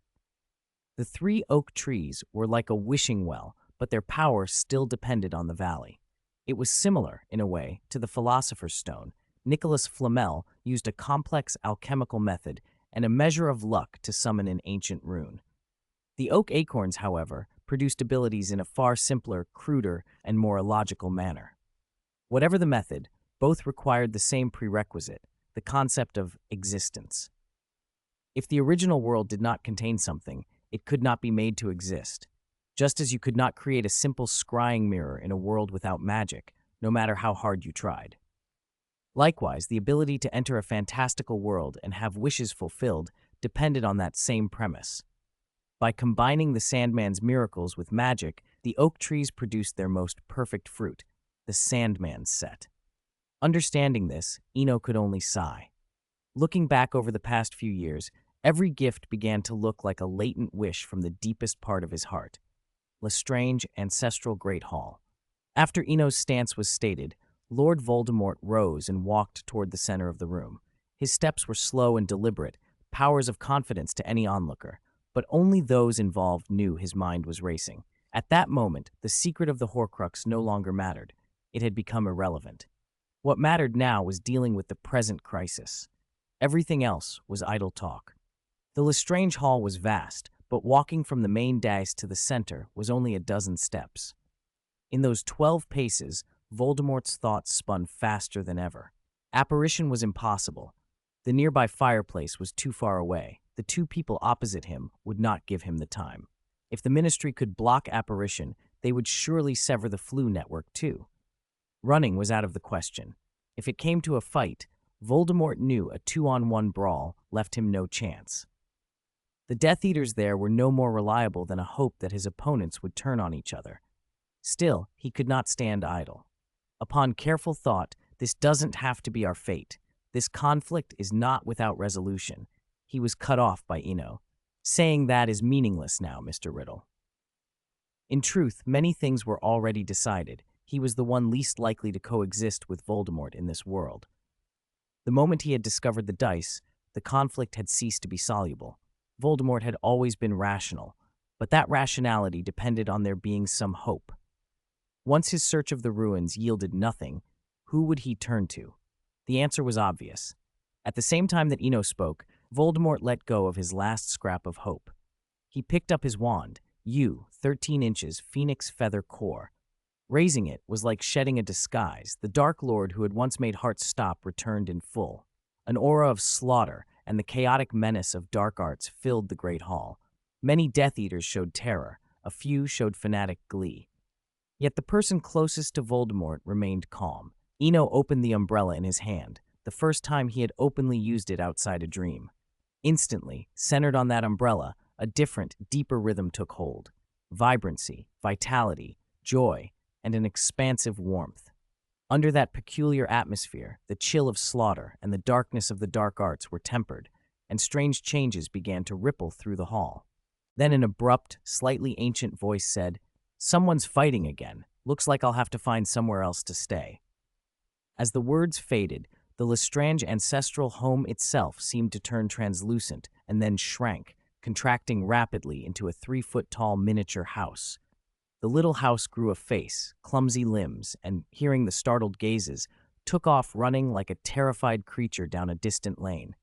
The 3 oak trees were like a wishing well, but their power still depended on the valley. It was similar, in a way, to the Philosopher's Stone. Nicholas Flamel used a complex alchemical method and a measure of luck to summon an ancient rune. The oak acorns, however, produced abilities in a far simpler, cruder, and more illogical manner. Whatever the method, both required the same prerequisite, the concept of existence. If the original world did not contain something, it could not be made to exist. Just as you could not create a simple scrying mirror in a world without magic, no matter how hard you tried. Likewise, the ability to enter a fantastical world and have wishes fulfilled depended on that same premise. By combining the Sandman's miracles with magic, the oak trees produced their most perfect fruit, the Sandman's set. Understanding this, Eno could only sigh. Looking back over the past few years, every gift began to look like a latent wish from the deepest part of his heart. Lestrange Ancestral Great Hall. After Eno's stance was stated, Lord Voldemort rose and walked toward the center of the room. His steps were slow and deliberate, powers of confidence to any onlooker, but only those involved knew his mind was racing. At that moment, the secret of the Horcrux no longer mattered. It had become irrelevant. What mattered now was dealing with the present crisis. Everything else was idle talk. The Lestrange Hall was vast, but walking from the main dais to the center was only a dozen steps. In those 12 paces, Voldemort's thoughts spun faster than ever. Apparition was impossible. The nearby fireplace was too far away. The 2 people opposite him would not give him the time. If the Ministry could block apparition, they would surely sever the Flu network too. Running was out of the question. If it came to a fight, Voldemort knew a 2-on-1 brawl left him no chance. The Death Eaters there were no more reliable than a hope that his opponents would turn on each other. Still, he could not stand idle. Upon careful thought, this doesn't have to be our fate. This conflict is not without resolution. He was cut off by Eno. Saying that is meaningless now, Mr. Riddle. In truth, many things were already decided. He was the one least likely to coexist with Voldemort in this world. The moment he had discovered the dice, the conflict had ceased to be soluble. Voldemort had always been rational, but that rationality depended on there being some hope. Once his search of the ruins yielded nothing, who would he turn to? The answer was obvious. At the same time that Eno spoke, Voldemort let go of his last scrap of hope. He picked up his wand, 13 inches, phoenix feather core. Raising it was like shedding a disguise. The Dark Lord who had once made hearts stop returned in full. An aura of slaughter and the chaotic menace of dark arts filled the Great Hall. Many Death Eaters showed terror, a few showed fanatic glee. Yet the person closest to Voldemort remained calm. Eno opened the umbrella in his hand, the first time he had openly used it outside a dream. Instantly, centered on that umbrella, a different, deeper rhythm took hold. Vibrancy, vitality, joy, and an expansive warmth. Under that peculiar atmosphere, the chill of slaughter and the darkness of the dark arts were tempered, and strange changes began to ripple through the hall. Then an abrupt, slightly ancient voice said, "Someone's fighting again. Looks like I'll have to find somewhere else to stay." As the words faded, the Lestrange ancestral home itself seemed to turn translucent and then shrank, contracting rapidly into a 3-foot-tall miniature house. The little house grew a face, clumsy limbs, and, hearing the startled gazes, took off running like a terrified creature down a distant lane.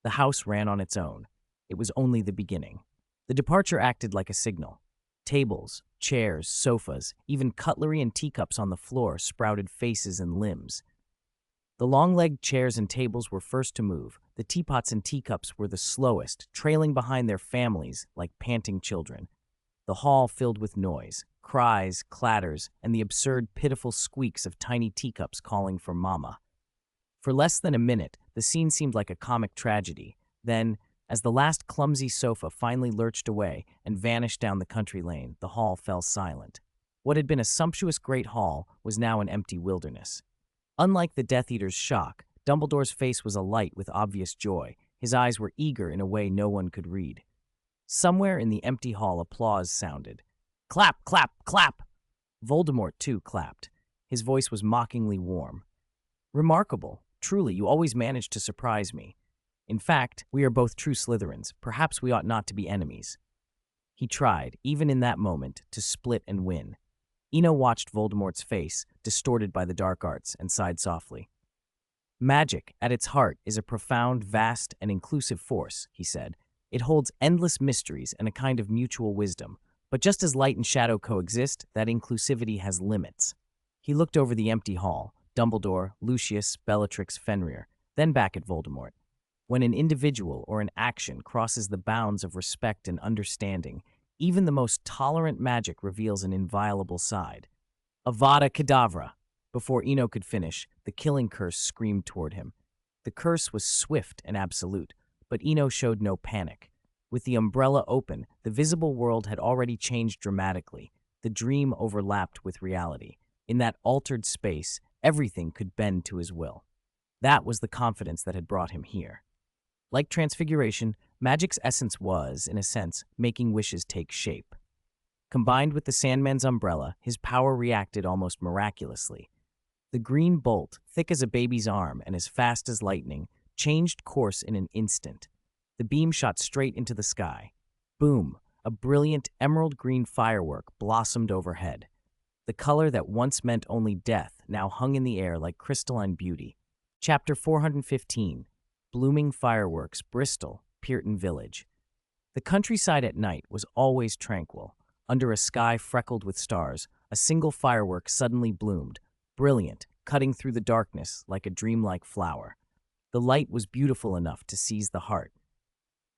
The house ran on its own. It was only the beginning. The departure acted like a signal. Tables, chairs, sofas, even cutlery and teacups on the floor sprouted faces and limbs. The long-legged chairs and tables were first to move. The teapots and teacups were the slowest, trailing behind their families like panting children. The hall filled with noise, cries, clatters, and the absurd, pitiful squeaks of tiny teacups calling for mama. For less than a minute, the scene seemed like a comic tragedy. Then, as the last clumsy sofa finally lurched away and vanished down the country lane, the hall fell silent. What had been a sumptuous great hall was now an empty wilderness. Unlike the Death Eater's shock, Dumbledore's face was alight with obvious joy. His eyes were eager in a way no one could read. Somewhere in the empty hall, applause sounded. Clap, clap, clap! Voldemort, too, clapped. His voice was mockingly warm. Remarkable. Truly, you always manage to surprise me. In fact, we are both true Slytherins. Perhaps we ought not to be enemies. He tried, even in that moment, to split and win. Eno watched Voldemort's face, distorted by the dark arts, and sighed softly. Magic, at its heart, is a profound, vast, and inclusive force, he said. It holds endless mysteries and a kind of mutual wisdom. But just as light and shadow coexist, that inclusivity has limits. He looked over the empty hall, Dumbledore, Lucius, Bellatrix, Fenrir, then back at Voldemort. When an individual or an action crosses the bounds of respect and understanding, even the most tolerant magic reveals an inviolable side. Avada Kedavra! Before Eno could finish, the killing curse screamed toward him. The curse was swift and absolute, but Eno showed no panic. With the umbrella open, the visible world had already changed dramatically. The dream overlapped with reality. In that altered space, everything could bend to his will. That was the confidence that had brought him here. Like transfiguration, magic's essence was, in a sense, making wishes take shape. Combined with the Sandman's umbrella, his power reacted almost miraculously. The green bolt, thick as a baby's arm and as fast as lightning, changed course in an instant. The beam shot straight into the sky. Boom! A brilliant emerald-green firework blossomed overhead. The color that once meant only death now hung in the air like crystalline beauty. Chapter 415, Blooming Fireworks, Bristol, Pearton Village. The countryside at night was always tranquil. Under a sky freckled with stars, a single firework suddenly bloomed, brilliant, cutting through the darkness like a dreamlike flower. The light was beautiful enough to seize the heart.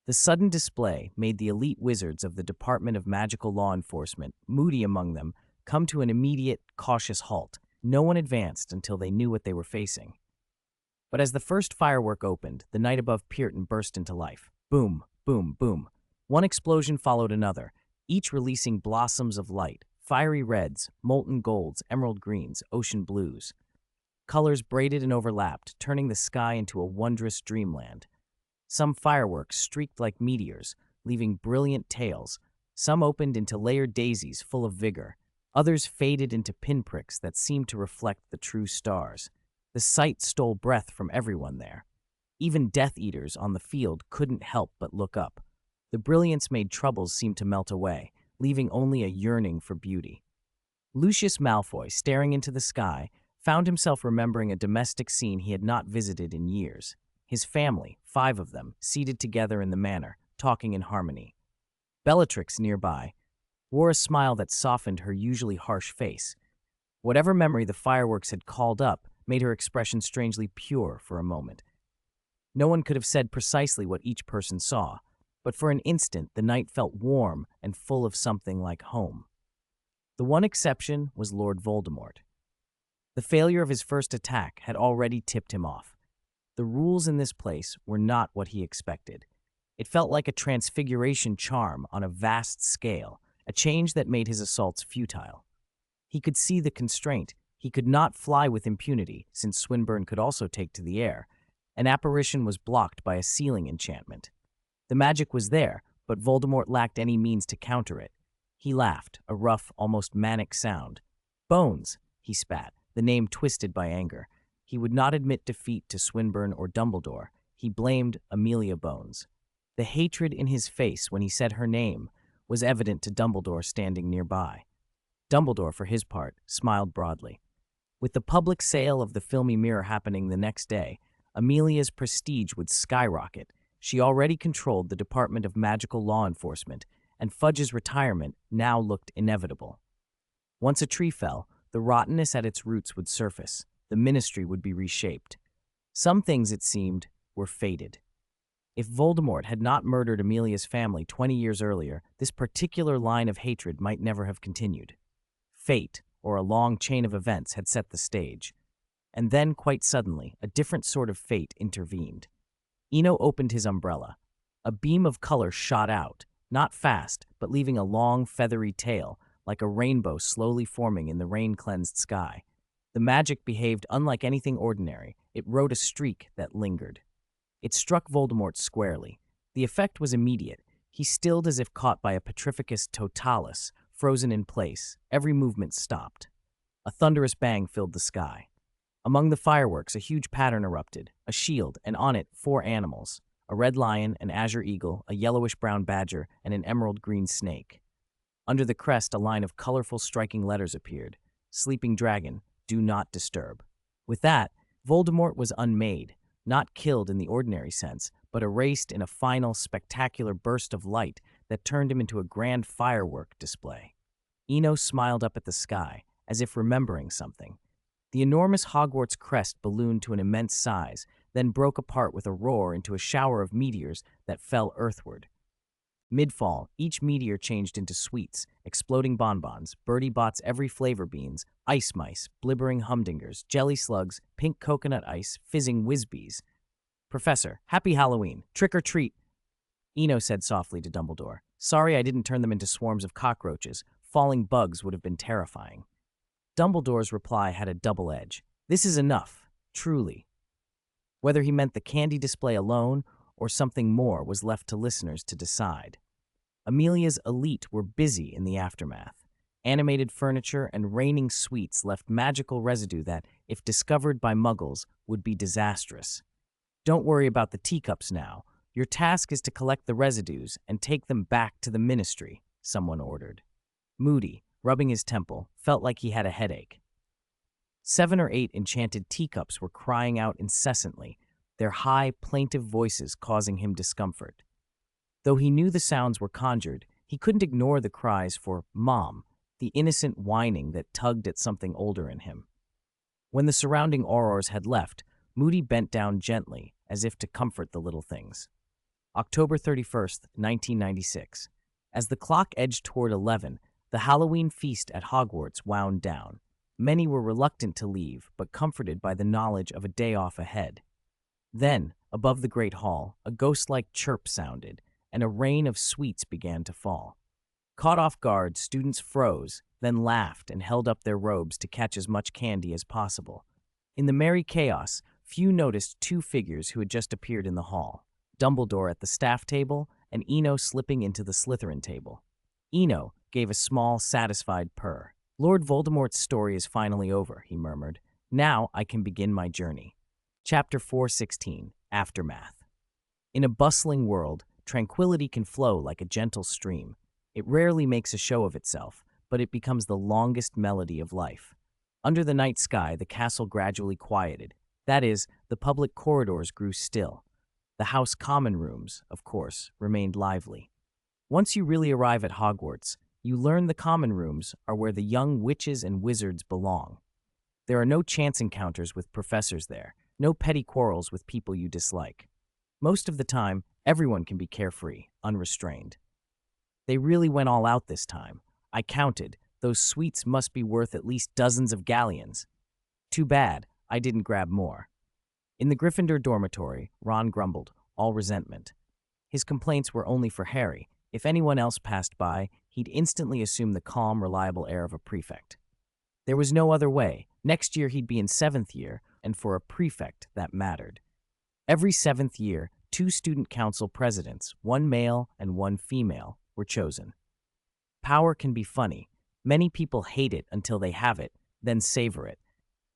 The sudden display made the elite wizards of the Department of Magical Law Enforcement, moody among them, come to an immediate, cautious halt. No one advanced until they knew what they were facing. But as the first firework opened, the night above Pearton burst into life. Boom, boom, boom. One explosion followed another, each releasing blossoms of light, fiery reds, molten golds, emerald greens, ocean blues. Colors braided and overlapped, turning the sky into a wondrous dreamland. Some fireworks streaked like meteors, leaving brilliant tails. Some opened into layered daisies full of vigor. Others faded into pinpricks that seemed to reflect the true stars. The sight stole breath from everyone there. Even Death Eaters on the field couldn't help but look up. The brilliance made troubles seem to melt away, leaving only a yearning for beauty. Lucius Malfoy, staring into the sky, found himself remembering a domestic scene he had not visited in years. His family, 5 of them, seated together in the manor, talking in harmony. Bellatrix, nearby, wore a smile that softened her usually harsh face. Whatever memory the fireworks had called up made her expression strangely pure for a moment. No one could have said precisely what each person saw, but for an instant the night felt warm and full of something like home. The one exception was Lord Voldemort. The failure of his first attack had already tipped him off. The rules in this place were not what he expected. It felt like a transfiguration charm on a vast scale, a change that made his assaults futile. He could see the constraint. He could not fly with impunity, since Swinburne could also take to the air. An apparition was blocked by a ceiling enchantment. The magic was there, but Voldemort lacked any means to counter it. He laughed, a rough, almost manic sound. "Bones," he spat, the name twisted by anger. He would not admit defeat to Swinburne or Dumbledore. He blamed Amelia Bones. The hatred in his face when he said her name was evident to Dumbledore standing nearby. Dumbledore, for his part, smiled broadly. With the public sale of the filmy mirror happening the next day, Amelia's prestige would skyrocket. She already controlled the Department of Magical Law Enforcement, and Fudge's retirement now looked inevitable. Once a tree fell, the rottenness at its roots would surface. The ministry would be reshaped. Some things, it seemed, were fated. If Voldemort had not murdered Amelia's family 20 years earlier, this particular line of hatred might never have continued. fate or a long chain of events had set the stage. And then, quite suddenly, a different sort of fate intervened. Eno opened his umbrella. A beam of color shot out, not fast, but leaving a long, feathery tail, like a rainbow slowly forming in the rain-cleansed sky. The magic behaved unlike anything ordinary. It rode a streak that lingered. It struck Voldemort squarely. The effect was immediate. He stilled as if caught by a petrificus totalis, frozen in place. Every movement stopped. A thunderous bang filled the sky. Among the fireworks, a huge pattern erupted, a shield, and on it 4 animals, a red lion, an azure eagle, a yellowish-brown badger, and an emerald-green snake. Under the crest, a line of colorful, striking letters appeared. Sleeping Dragon, do not disturb. With that, Voldemort was unmade, not killed in the ordinary sense, but erased in a final, spectacular burst of light that turned him into a grand firework display. Eno smiled up at the sky, as if remembering something. The enormous Hogwarts crest ballooned to an immense size, then broke apart with a roar into a shower of meteors that fell earthward. Mid-fall, each meteor changed into sweets, exploding bonbons, Bertie Bott's every flavor beans, ice mice, blibbering humdingers, jelly slugs, pink coconut ice, fizzing whiz-bees. Professor, happy Halloween. Trick or treat. Eno said softly to Dumbledore. Sorry I didn't turn them into swarms of cockroaches. Falling bugs would have been terrifying. Dumbledore's reply had a double edge. This is enough, truly. Whether he meant the candy display alone or something more was left to listeners to decide. Amelia's elite were busy in the aftermath. Animated furniture and raining sweets left magical residue that, if discovered by muggles, would be disastrous. Don't worry about the teacups now. Your task is to collect the residues and take them back to the ministry, someone ordered. Moody, rubbing his temple, felt like he had a headache. 7 or 8 enchanted teacups were crying out incessantly, their high, plaintive voices causing him discomfort. Though he knew the sounds were conjured, he couldn't ignore the cries for Mom, the innocent whining that tugged at something older in him. When the surrounding aurors had left, Moody bent down gently, as if to comfort the little things. October 31st, 1996. As the clock edged toward 11, the Halloween feast at Hogwarts wound down. Many were reluctant to leave, but comforted by the knowledge of a day off ahead. Then, above the Great Hall, a ghost-like chirp sounded, and a rain of sweets began to fall. Caught off guard, students froze, then laughed and held up their robes to catch as much candy as possible. In the merry chaos, few noticed 2 figures who had just appeared in the hall, Dumbledore at the staff table and Eno slipping into the Slytherin table. Eno gave a small, satisfied purr. Lord Voldemort's story is finally over, he murmured. Now I can begin my journey. Chapter 416, Aftermath. In a bustling world, tranquility can flow like a gentle stream. It rarely makes a show of itself, but it becomes the longest melody of life. Under the night sky, the castle gradually quieted. That is, the public corridors grew still. The house common rooms, of course, remained lively. Once you really arrive at Hogwarts, you learn the common rooms are where the young witches and wizards belong. There are no chance encounters with professors there, no petty quarrels with people you dislike. Most of the time, everyone can be carefree, unrestrained. They really went all out this time. I counted. Those sweets must be worth at least dozens of galleons. Too bad, I didn't grab more. In the Gryffindor dormitory, Ron grumbled, all resentment. His complaints were only for Harry. If anyone else passed by, he'd instantly assume the calm, reliable air of a prefect. There was no other way. Next year he'd be in 7th year, and for a prefect, that mattered. Every 7th year, 2 student council presidents, 1 male and 1 female, were chosen. Power can be funny. Many people hate it until they have it, then savor it.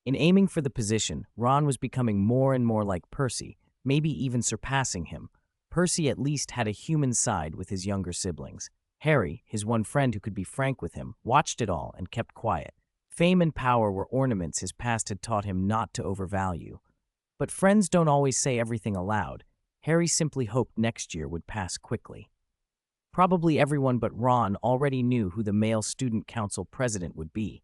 In aiming for the position, Ron was becoming more and more like Percy, maybe even surpassing him. Percy at least had a human side with his younger siblings. Harry, his one friend who could be frank with him, watched it all and kept quiet. Fame and power were ornaments his past had taught him not to overvalue. But friends don't always say everything aloud. Harry simply hoped next year would pass quickly. Probably everyone but Ron already knew who the male student council president would be.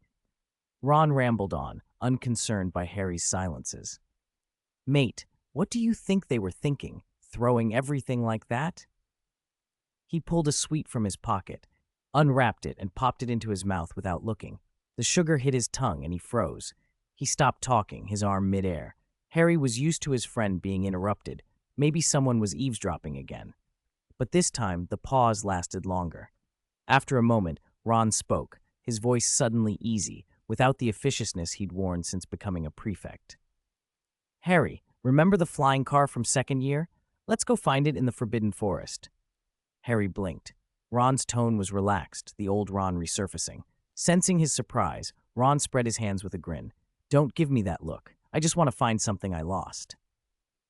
Ron rambled on, unconcerned by Harry's silences. Mate, what do you think they were thinking, throwing everything like that? He pulled a sweet from his pocket, unwrapped it, and popped it into his mouth without looking. The sugar hit his tongue and he froze. He stopped talking, his arm midair. Harry was used to his friend being interrupted. Maybe someone was eavesdropping again. But this time, the pause lasted longer. After a moment, Ron spoke, his voice suddenly easy, without the officiousness he'd worn since becoming a prefect. "Harry, remember the flying car from second year? Let's go find it in the Forbidden Forest." Harry blinked. Ron's tone was relaxed, the old Ron resurfacing. Sensing his surprise, Ron spread his hands with a grin. "Don't give me that look. I just want to find something I lost."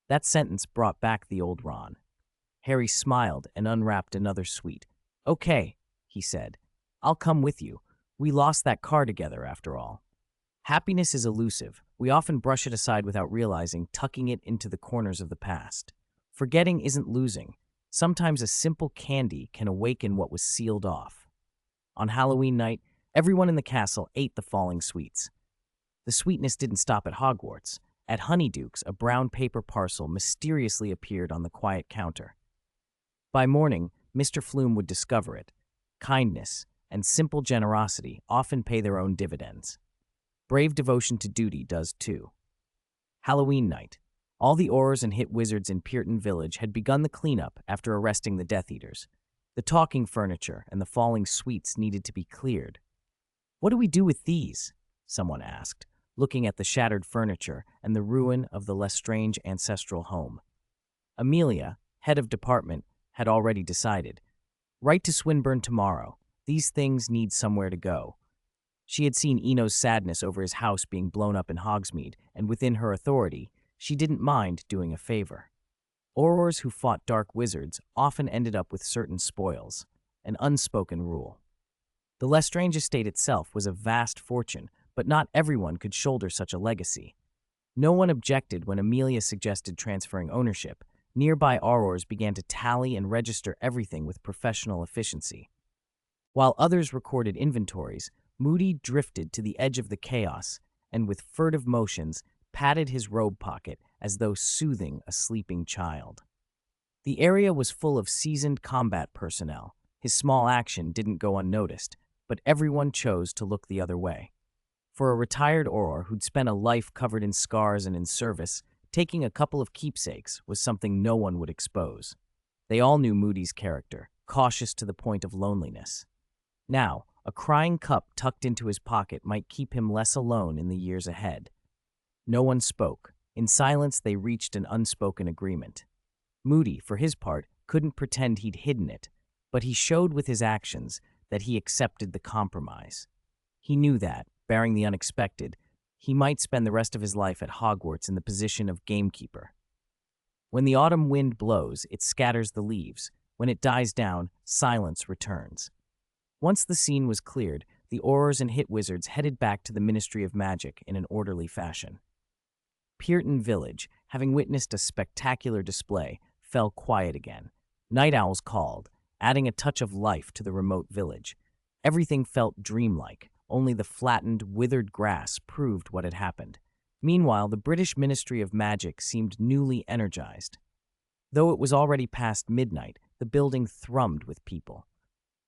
That sentence brought back the old Ron. Harry smiled and unwrapped another sweet. "Okay," he said. "I'll come with you. We lost that car together, after all." Happiness is elusive. We often brush it aside without realizing, tucking it into the corners of the past. Forgetting isn't losing. Sometimes a simple candy can awaken what was sealed off. On Halloween night, everyone in the castle ate the falling sweets. The sweetness didn't stop at Hogwarts. At Honeyduke's, a brown paper parcel mysteriously appeared on the quiet counter. By morning, Mr. Flume would discover it. Kindness and simple generosity often pay their own dividends. Brave devotion to duty does too. Halloween night. All the Aurors and Hit Wizards in Pearton Village had begun the cleanup after arresting the Death Eaters. The talking furniture and the falling sweets needed to be cleared. "What do we do with these?" someone asked, looking at the shattered furniture and the ruin of the Lestrange ancestral home. Amelia, head of department, had already decided. "Write to Swinburne tomorrow. These things need somewhere to go." She had seen Eno's sadness over his house being blown up in Hogsmeade, and within her authority, she didn't mind doing a favor. Aurors who fought dark wizards often ended up with certain spoils, an unspoken rule. The Lestrange estate itself was a vast fortune, but not everyone could shoulder such a legacy. No one objected when Amelia suggested transferring ownership. Nearby Aurors began to tally and register everything with professional efficiency. While others recorded inventories, Moody drifted to the edge of the chaos and, with furtive motions, patted his robe pocket as though soothing a sleeping child. The area was full of seasoned combat personnel. His small action didn't go unnoticed, but everyone chose to look the other way. For a retired Auror who'd spent a life covered in scars and in service, taking a couple of keepsakes was something no one would expose. They all knew Moody's character, cautious to the point of loneliness. Now, a crying cup tucked into his pocket might keep him less alone in the years ahead. No one spoke. In silence, they reached an unspoken agreement. Moody, for his part, couldn't pretend he'd hidden it, but he showed with his actions that he accepted the compromise. He knew that, bearing the unexpected, he might spend the rest of his life at Hogwarts in the position of gamekeeper. When the autumn wind blows, it scatters the leaves. When it dies down, silence returns. Once the scene was cleared, the Aurors and Hit Wizards headed back to the Ministry of Magic in an orderly fashion. Pearton Village, having witnessed a spectacular display, fell quiet again. Night owls called, adding a touch of life to the remote village. Everything felt dreamlike. Only the flattened, withered grass proved what had happened. Meanwhile, the British Ministry of Magic seemed newly energized. Though it was already past midnight, the building thrummed with people.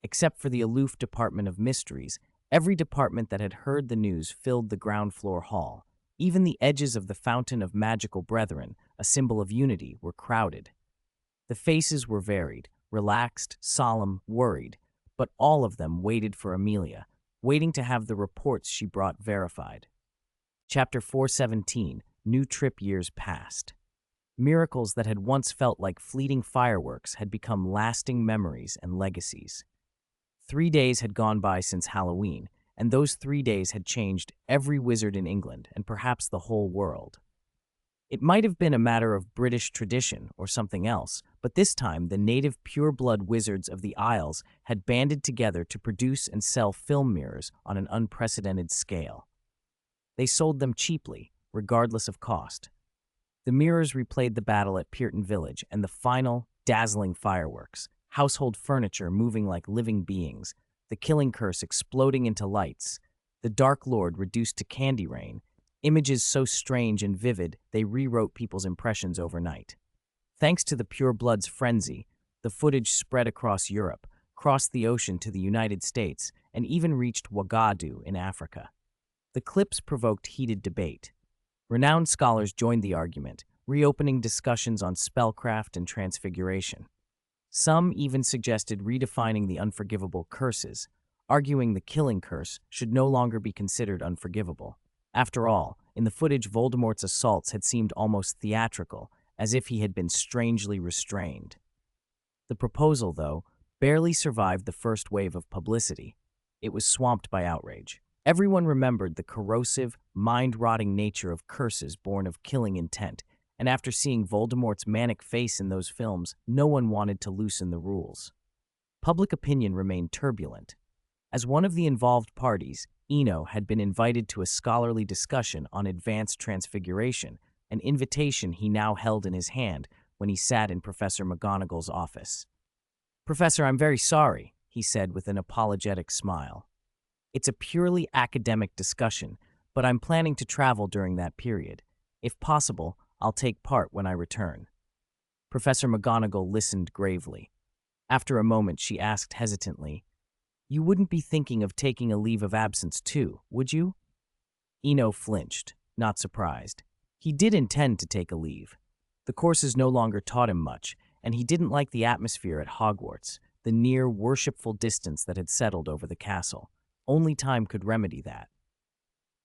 Except for the aloof Department of Mysteries, every department that had heard the news filled the ground floor hall. Even the edges of the Fountain of Magical Brethren, a symbol of unity, were crowded. The faces were varied, relaxed, solemn, worried, but all of them waited for Amelia, waiting to have the reports she brought verified. Chapter 417, New Trip Years Past. Miracles that had once felt like fleeting fireworks had become lasting memories and legacies. 3 days had gone by since Halloween, and those 3 days had changed every wizard in England and perhaps the whole world. It might have been a matter of British tradition or something else, but this time the native pure-blood wizards of the Isles had banded together to produce and sell film mirrors on an unprecedented scale. They sold them cheaply, regardless of cost. The mirrors replayed the battle at Pearton Village and the final, dazzling fireworks, household furniture moving like living beings, the killing curse exploding into lights, the Dark Lord reduced to candy rain, images so strange and vivid they rewrote people's impressions overnight. Thanks to the pure blood's frenzy, the footage spread across Europe, crossed the ocean to the United States, and even reached Ouagadougou in Africa. The clips provoked heated debate. Renowned scholars joined the argument, reopening discussions on spellcraft and transfiguration. Some even suggested redefining the unforgivable curses, arguing the killing curse should no longer be considered unforgivable. After all, in the footage, Voldemort's assaults had seemed almost theatrical, as if he had been strangely restrained. The proposal, though, barely survived the first wave of publicity. It was swamped by outrage. Everyone remembered the corrosive, mind-rotting nature of curses born of killing intent, and after seeing Voldemort's manic face in those films, no one wanted to loosen the rules. Public opinion remained turbulent. As one of the involved parties, Eno had been invited to a scholarly discussion on advanced transfiguration, an invitation he now held in his hand when he sat in Professor McGonagall's office. "Professor, I'm very sorry," he said with an apologetic smile. "It's a purely academic discussion, but I'm planning to travel during that period. If possible, I'll take part when I return." Professor McGonagall listened gravely. After a moment, she asked hesitantly, "You wouldn't be thinking of taking a leave of absence too, would you?" Eno flinched, not surprised. He did intend to take a leave. The courses no longer taught him much, and he didn't like the atmosphere at Hogwarts, the near worshipful distance that had settled over the castle. Only time could remedy that.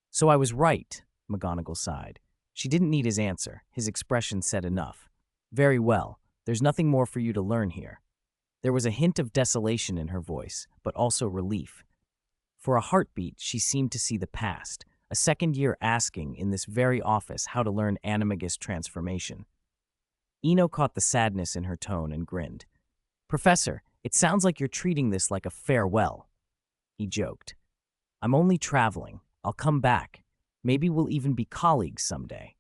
"So I was right," McGonagall sighed. She didn't need his answer. His expression said enough. "Very well. There's nothing more for you to learn here." There was a hint of desolation in her voice, but also relief. For a heartbeat, she seemed to see the past, a second year asking in this very office how to learn animagus transformation. Eno caught the sadness in her tone and grinned. "Professor, it sounds like you're treating this like a farewell." He joked. "I'm only traveling. I'll come back. Maybe we'll even be colleagues someday."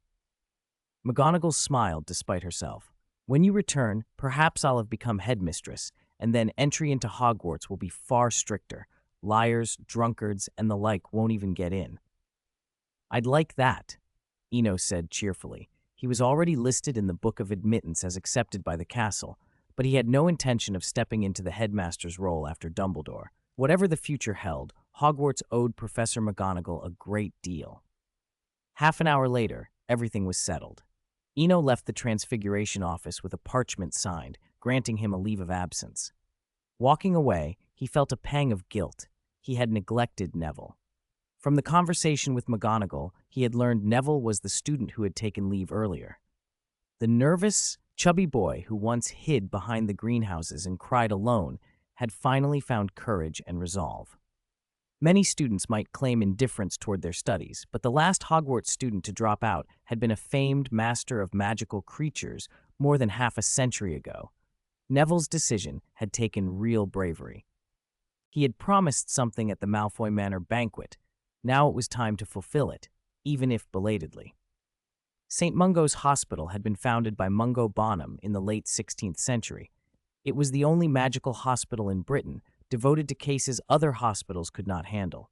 McGonagall smiled despite herself. "When you return, perhaps I'll have become headmistress, and then entry into Hogwarts will be far stricter. Liars, drunkards, and the like won't even get in." "I'd like that," Eno said cheerfully. He was already listed in the Book of Admittance as accepted by the castle, but he had no intention of stepping into the headmaster's role after Dumbledore. Whatever the future held, Hogwarts owed Professor McGonagall a great deal. Half an hour later, everything was settled. Eno left the Transfiguration office with a parchment signed, granting him a leave of absence. Walking away, he felt a pang of guilt. He had neglected Neville. From the conversation with McGonagall, he had learned Neville was the student who had taken leave earlier. The nervous, chubby boy who once hid behind the greenhouses and cried alone had finally found courage and resolve. Many students might claim indifference toward their studies, but the last Hogwarts student to drop out had been a famed master of magical creatures more than half a century ago. Neville's decision had taken real bravery. He had promised something at the Malfoy Manor banquet. Now it was time to fulfill it, even if belatedly. St. Mungo's Hospital had been founded by Mungo Bonham in the late 16th century. It was the only magical hospital in Britain devoted to cases other hospitals could not handle.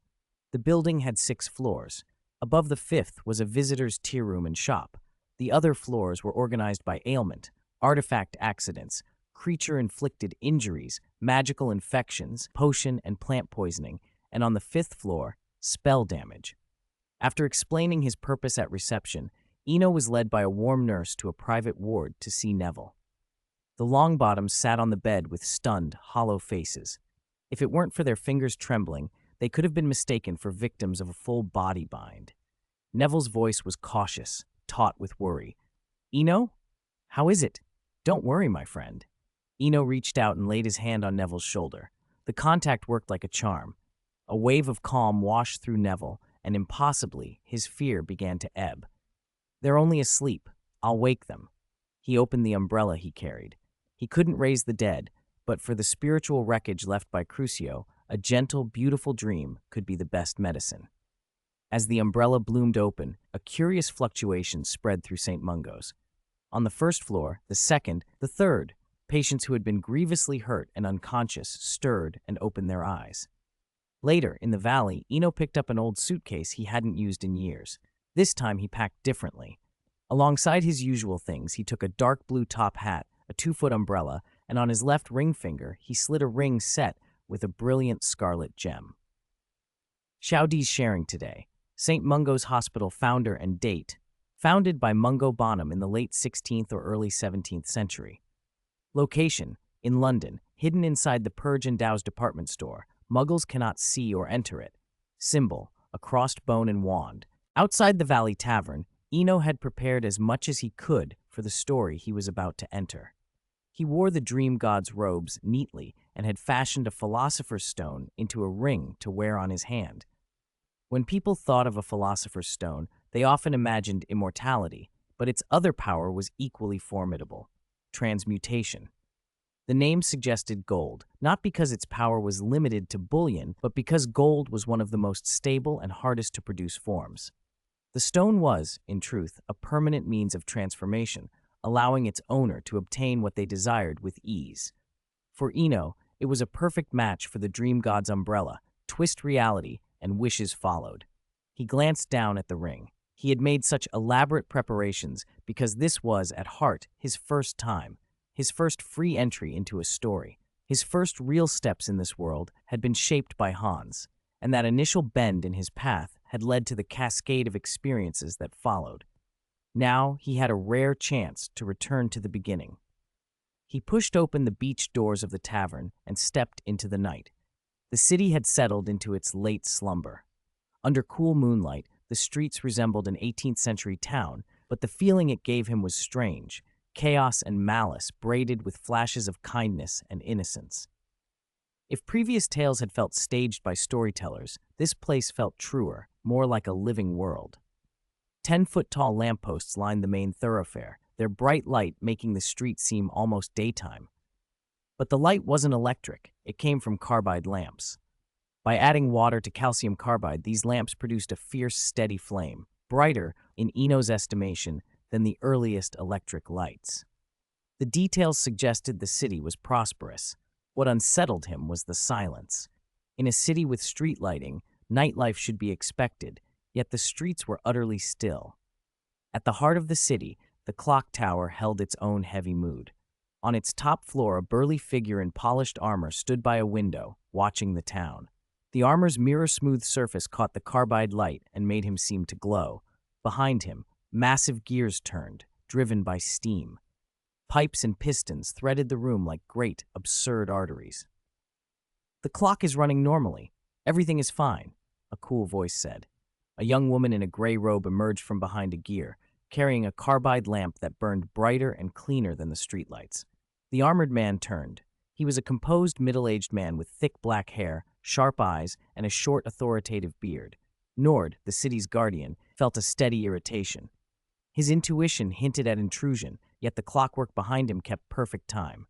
The building had 6 floors. Above the 5th was a visitor's tea room and shop. The other floors were organized by ailment, artifact accidents, creature-inflicted injuries, magical infections, potion and plant poisoning, and on the 5th floor, spell damage. After explaining his purpose at reception, Eno was led by a warm nurse to a private ward to see Neville. The Longbottoms sat on the bed with stunned, hollow faces. If it weren't for their fingers trembling, they could have been mistaken for victims of a full body bind. Neville's voice was cautious, taut with worry. "Eno? How is it? Don't worry, my friend." Eno reached out and laid his hand on Neville's shoulder. The contact worked like a charm. A wave of calm washed through Neville, and impossibly, his fear began to ebb. "They're only asleep. I'll wake them." He opened the umbrella he carried. He couldn't raise the dead, but for the spiritual wreckage left by Crucio, a gentle, beautiful dream could be the best medicine. As the umbrella bloomed open, a curious fluctuation spread through St. Mungo's. On the 1st floor, the 2nd, the 3rd, patients who had been grievously hurt and unconscious stirred and opened their eyes. Later, in the valley, Eno picked up an old suitcase he hadn't used in years. This time he packed differently. Alongside his usual things, he took a dark blue top hat, a 2-foot umbrella, and on his left ring finger, he slid a ring set with a brilliant scarlet gem. Xiaodi's sharing today. St. Mungo's Hospital founder and date. Founded by Mungo Bonham in the late 16th or early 17th century. Location: in London, hidden inside the Purge and Dow's department store. Muggles cannot see or enter it. Symbol: a crossed bone and wand. Outside the Valley Tavern, Eno had prepared as much as he could for the story he was about to enter. He wore the dream god's robes neatly and had fashioned a philosopher's stone into a ring to wear on his hand. When people thought of a philosopher's stone, they often imagined immortality, but its other power was equally formidable: transmutation. The name suggested gold, not because its power was limited to bullion, but because gold was one of the most stable and hardest to produce forms. The stone was, in truth, a permanent means of transformation, allowing its owner to obtain what they desired with ease. For Eno, it was a perfect match for the dream god's umbrella. Twist reality, and wishes followed. He glanced down at the ring. He had made such elaborate preparations because this was, at heart, his first time, his first free entry into a story. His first real steps in this world had been shaped by Hans, and that initial bend in his path had led to the cascade of experiences that followed. Now he had a rare chance to return to the beginning. He pushed open the beach doors of the tavern and stepped into the night. The city had settled into its late slumber. Under cool moonlight, the streets resembled an 18th century town, but the feeling it gave him was strange: chaos and malice braided with flashes of kindness and innocence. If previous tales had felt staged by storytellers, this place felt truer, more like a living world. 10-foot-tall lampposts lined the main thoroughfare, their bright light making the street seem almost daytime. But the light wasn't electric, it came from carbide lamps. By adding water to calcium carbide, these lamps produced a fierce, steady flame, brighter, in Eno's estimation, than the earliest electric lights. The details suggested the city was prosperous. What unsettled him was the silence. In a city with street lighting, nightlife should be expected, yet the streets were utterly still. At the heart of the city, the clock tower held its own heavy mood. On its top floor, a burly figure in polished armor stood by a window, watching the town. The armor's mirror-smooth surface caught the carbide light and made him seem to glow. Behind him, massive gears turned, driven by steam. Pipes and pistons threaded the room like great, absurd arteries. "The clock is running normally. Everything is fine," a cool voice said. A young woman in a gray robe emerged from behind a gear, carrying a carbide lamp that burned brighter and cleaner than the streetlights. The armored man turned. He was a composed, middle-aged man with thick black hair, sharp eyes, and a short, authoritative beard. Nord, the city's guardian, felt a steady irritation. His intuition hinted at intrusion, yet the clockwork behind him kept perfect time.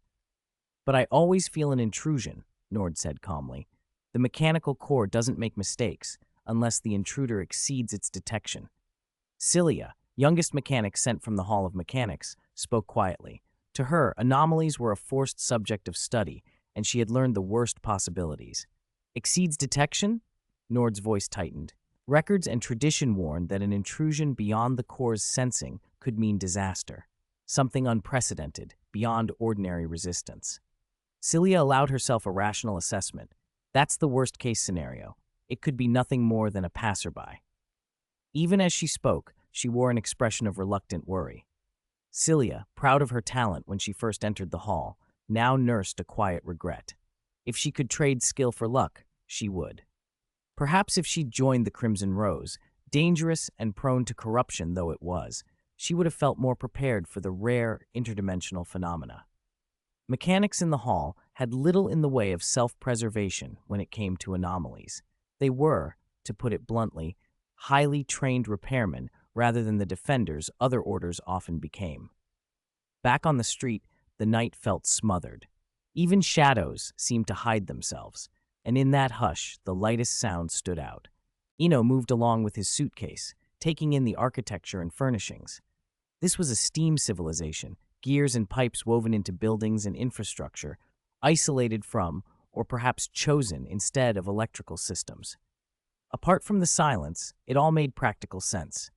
"But I always feel an intrusion," Nord said calmly. "The mechanical core doesn't make mistakes, unless the intruder exceeds its detection." Cilia, youngest mechanic sent from the Hall of Mechanics, spoke quietly. To her, anomalies were a forced subject of study, and she had learned the worst possibilities. "Exceeds detection?" Nord's voice tightened. Records and tradition warned that an intrusion beyond the core's sensing could mean disaster, something unprecedented, beyond ordinary resistance. Cilia allowed herself a rational assessment. That's the worst-case scenario. It could be nothing more than a passerby. Even as she spoke, she wore an expression of reluctant worry. Cilia, proud of her talent when she first entered the hall, now nursed a quiet regret. If she could trade skill for luck, she would. Perhaps if she'd joined the Crimson Rose, dangerous and prone to corruption though it was, she would have felt more prepared for the rare interdimensional phenomena. Mechanics in the hall had little in the way of self-preservation when it came to anomalies. They were, to put it bluntly, highly trained repairmen rather than the defenders other orders often became. Back on the street, the night felt smothered. Even shadows seemed to hide themselves, and in that hush, the lightest sound stood out. Eno moved along with his suitcase, taking in the architecture and furnishings. This was a steam civilization, gears and pipes woven into buildings and infrastructure, isolated from, or perhaps chosen instead of electrical systems. Apart from the silence, it all made practical sense.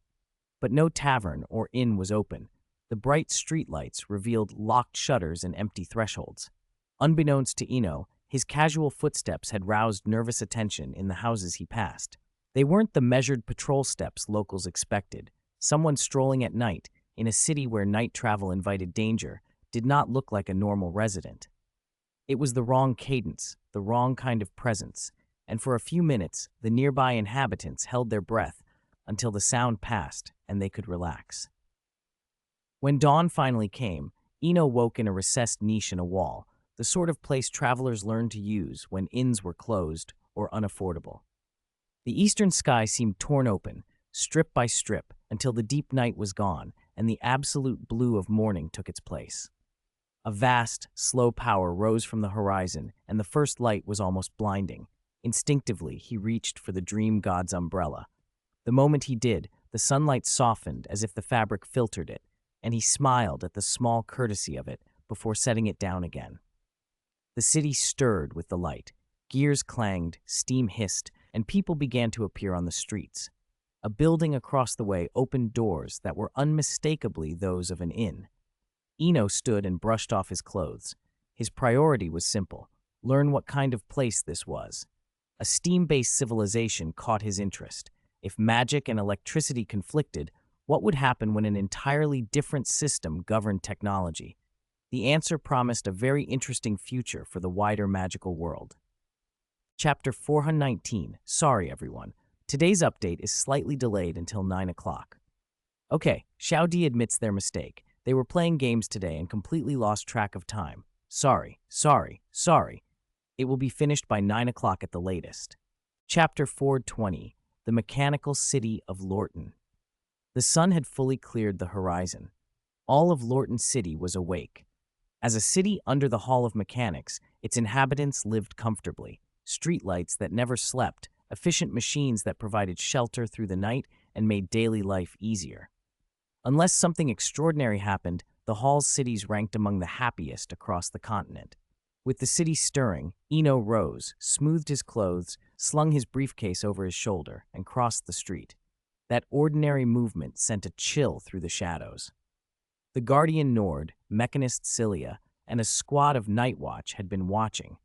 But no tavern or inn was open. The bright streetlights revealed locked shutters and empty thresholds. Unbeknownst to Eno, his casual footsteps had roused nervous attention in the houses he passed. They weren't the measured patrol steps locals expected. Someone strolling at night, in a city where night travel invited danger, did not look like a normal resident. It was the wrong cadence, the wrong kind of presence, and for a few minutes, the nearby inhabitants held their breath until the sound passed and they could relax. When dawn finally came, Eno woke in a recessed niche in a wall, the sort of place travelers learned to use when inns were closed or unaffordable. The eastern sky seemed torn open, strip by strip, until the deep night was gone and the absolute blue of morning took its place. A vast, slow power rose from the horizon, and the first light was almost blinding. Instinctively, he reached for the dream god's umbrella. The moment he did, the sunlight softened as if the fabric filtered it, and he smiled at the small courtesy of it before setting it down again. The city stirred with the light. Gears clanged, steam hissed, and people began to appear on the streets. A building across the way opened doors that were unmistakably those of an inn. Eno stood and brushed off his clothes. His priority was simple: learn what kind of place this was. A steam-based civilization caught his interest. If magic and electricity conflicted, what would happen when an entirely different system governed technology? The answer promised a very interesting future for the wider magical world. Chapter 419. Sorry, everyone. Today's update is slightly delayed until 9 o'clock. Okay, Xiaodi admits their mistake. They were playing games today and completely lost track of time. Sorry. It will be finished by 9 o'clock at the latest. Chapter 420. The Mechanical City of Lorton. The sun had fully cleared the horizon. All of Lorton City was awake. As a city under the Hall of Mechanics, its inhabitants lived comfortably. Streetlights that never slept, efficient machines that provided shelter through the night and made daily life easier. Unless something extraordinary happened, the Hall's cities ranked among the happiest across the continent. With the city stirring, Eno rose, smoothed his clothes, slung his briefcase over his shoulder, and crossed the street. That ordinary movement sent a chill through the shadows. The Guardian Nord, Mechanist Cilia, and a squad of Night Watch had been watching.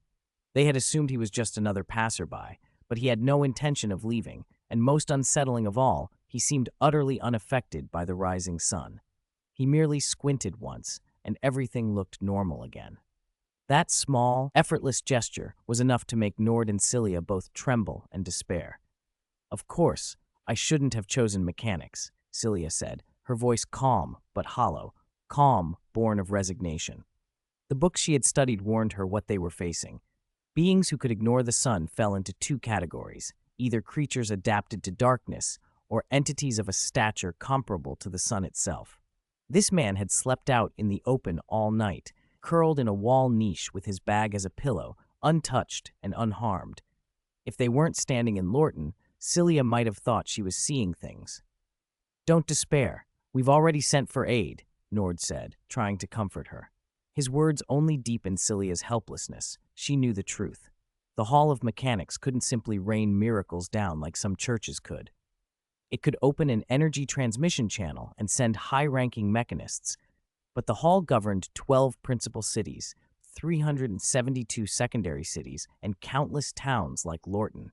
They had assumed he was just another passerby, but he had no intention of leaving, and most unsettling of all, he seemed utterly unaffected by the rising sun. He merely squinted once, and everything looked normal again. That small, effortless gesture was enough to make Nord and Cilia both tremble and despair. Of course, I shouldn't have chosen mechanics, Cilia said, her voice calm but hollow, calm born of resignation. The books she had studied warned her what they were facing. Beings who could ignore the sun fell into two categories, either creatures adapted to darkness or entities of a stature comparable to the sun itself. This man had slept out in the open all night, curled in a wall niche with his bag as a pillow, untouched and unharmed. If they weren't standing in Lorton, Cilia might have thought she was seeing things. "Don't despair. We've already sent for aid," Nord said, trying to comfort her. His words only deepened Cilia's helplessness. She knew the truth. The Hall of Mechanics couldn't simply rain miracles down like some churches could. It could open an energy transmission channel and send high-ranking mechanists, but the Hall governed 12 principal cities, 372 secondary cities, and countless towns like Lorton.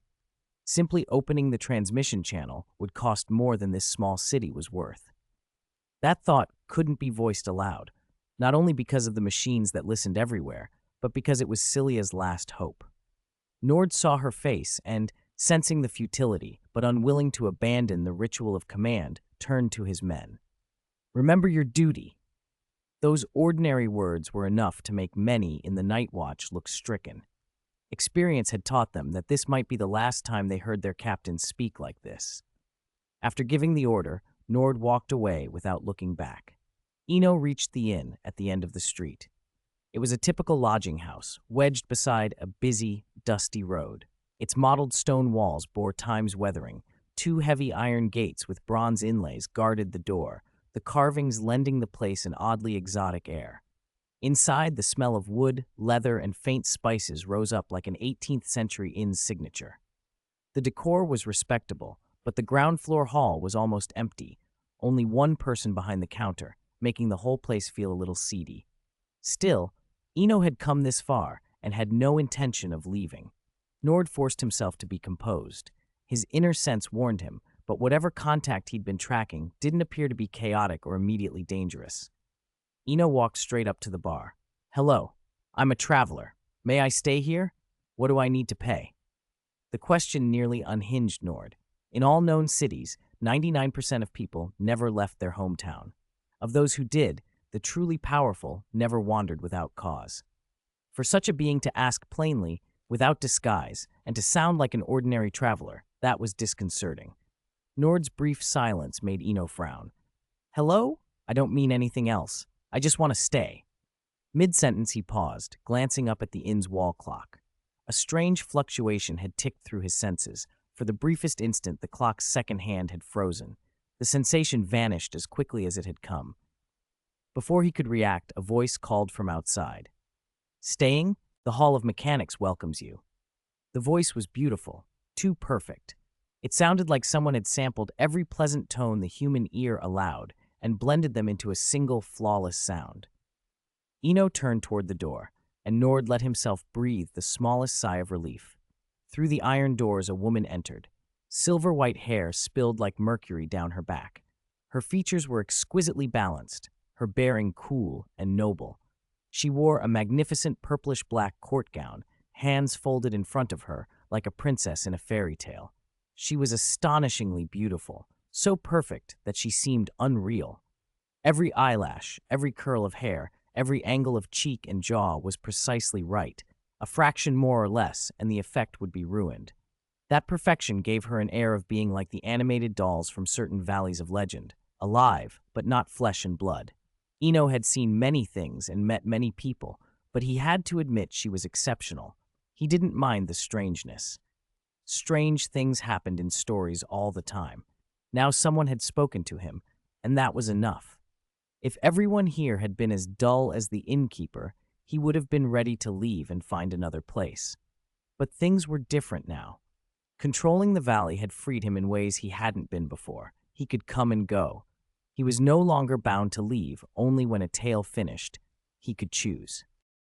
Simply opening the transmission channel would cost more than this small city was worth. That thought couldn't be voiced aloud, not only because of the machines that listened everywhere, but because it was Cilia's last hope. Nord saw her face and, sensing the futility, but unwilling to abandon the ritual of command, turned to his men. "Remember your duty." Those ordinary words were enough to make many in the Night Watch look stricken. Experience had taught them that this might be the last time they heard their captain speak like this. After giving the order, Nord walked away without looking back. Eno reached the inn at the end of the street. It was a typical lodging house, wedged beside a busy, dusty road. Its mottled stone walls bore time's weathering. Two heavy iron gates with bronze inlays guarded the door, the carvings lending the place an oddly exotic air. Inside, the smell of wood, leather, and faint spices rose up like an 18th century inn's signature. The decor was respectable, but the ground floor hall was almost empty, only one person behind the counter, making the whole place feel a little seedy. Still, Eno had come this far and had no intention of leaving. Nord forced himself to be composed. His inner sense warned him, but whatever contact he'd been tracking didn't appear to be chaotic or immediately dangerous. Eno walked straight up to the bar. "Hello, I'm a traveler. May I stay here? What do I need to pay?" The question nearly unhinged Nord. In all known cities, 99% of people never left their hometown. Of those who did, the truly powerful never wandered without cause. For such a being to ask plainly, without disguise, and to sound like an ordinary traveler, that was disconcerting. Nord's brief silence made Eno frown. "Hello? I don't mean anything else. I just want to stay." Mid-sentence he paused, glancing up at the inn's wall clock. A strange fluctuation had ticked through his senses. For the briefest instant, the clock's second hand had frozen. The sensation vanished as quickly as it had come. Before he could react, a voice called from outside. "Staying? The Hall of Mechanics welcomes you." The voice was beautiful, too perfect. It sounded like someone had sampled every pleasant tone the human ear allowed and blended them into a single flawless sound. Eno turned toward the door, and Nord let himself breathe the smallest sigh of relief. Through the iron doors a woman entered. Silver-white hair spilled like mercury down her back. Her features were exquisitely balanced, her bearing cool and noble. She wore a magnificent purplish-black court gown, hands folded in front of her like a princess in a fairy tale. She was astonishingly beautiful, so perfect that she seemed unreal. Every eyelash, every curl of hair, every angle of cheek and jaw was precisely right. A fraction more or less, and the effect would be ruined. That perfection gave her an air of being like the animated dolls from certain valleys of legend, alive, but not flesh and blood. Eno had seen many things and met many people, but he had to admit she was exceptional. He didn't mind the strangeness. Strange things happened in stories all the time. Now someone had spoken to him, and that was enough. If everyone here had been as dull as the innkeeper, he would have been ready to leave and find another place. But things were different now. Controlling the valley had freed him in ways he hadn't been before. He could come and go. He was no longer bound to leave, only when a tale finished. He could choose.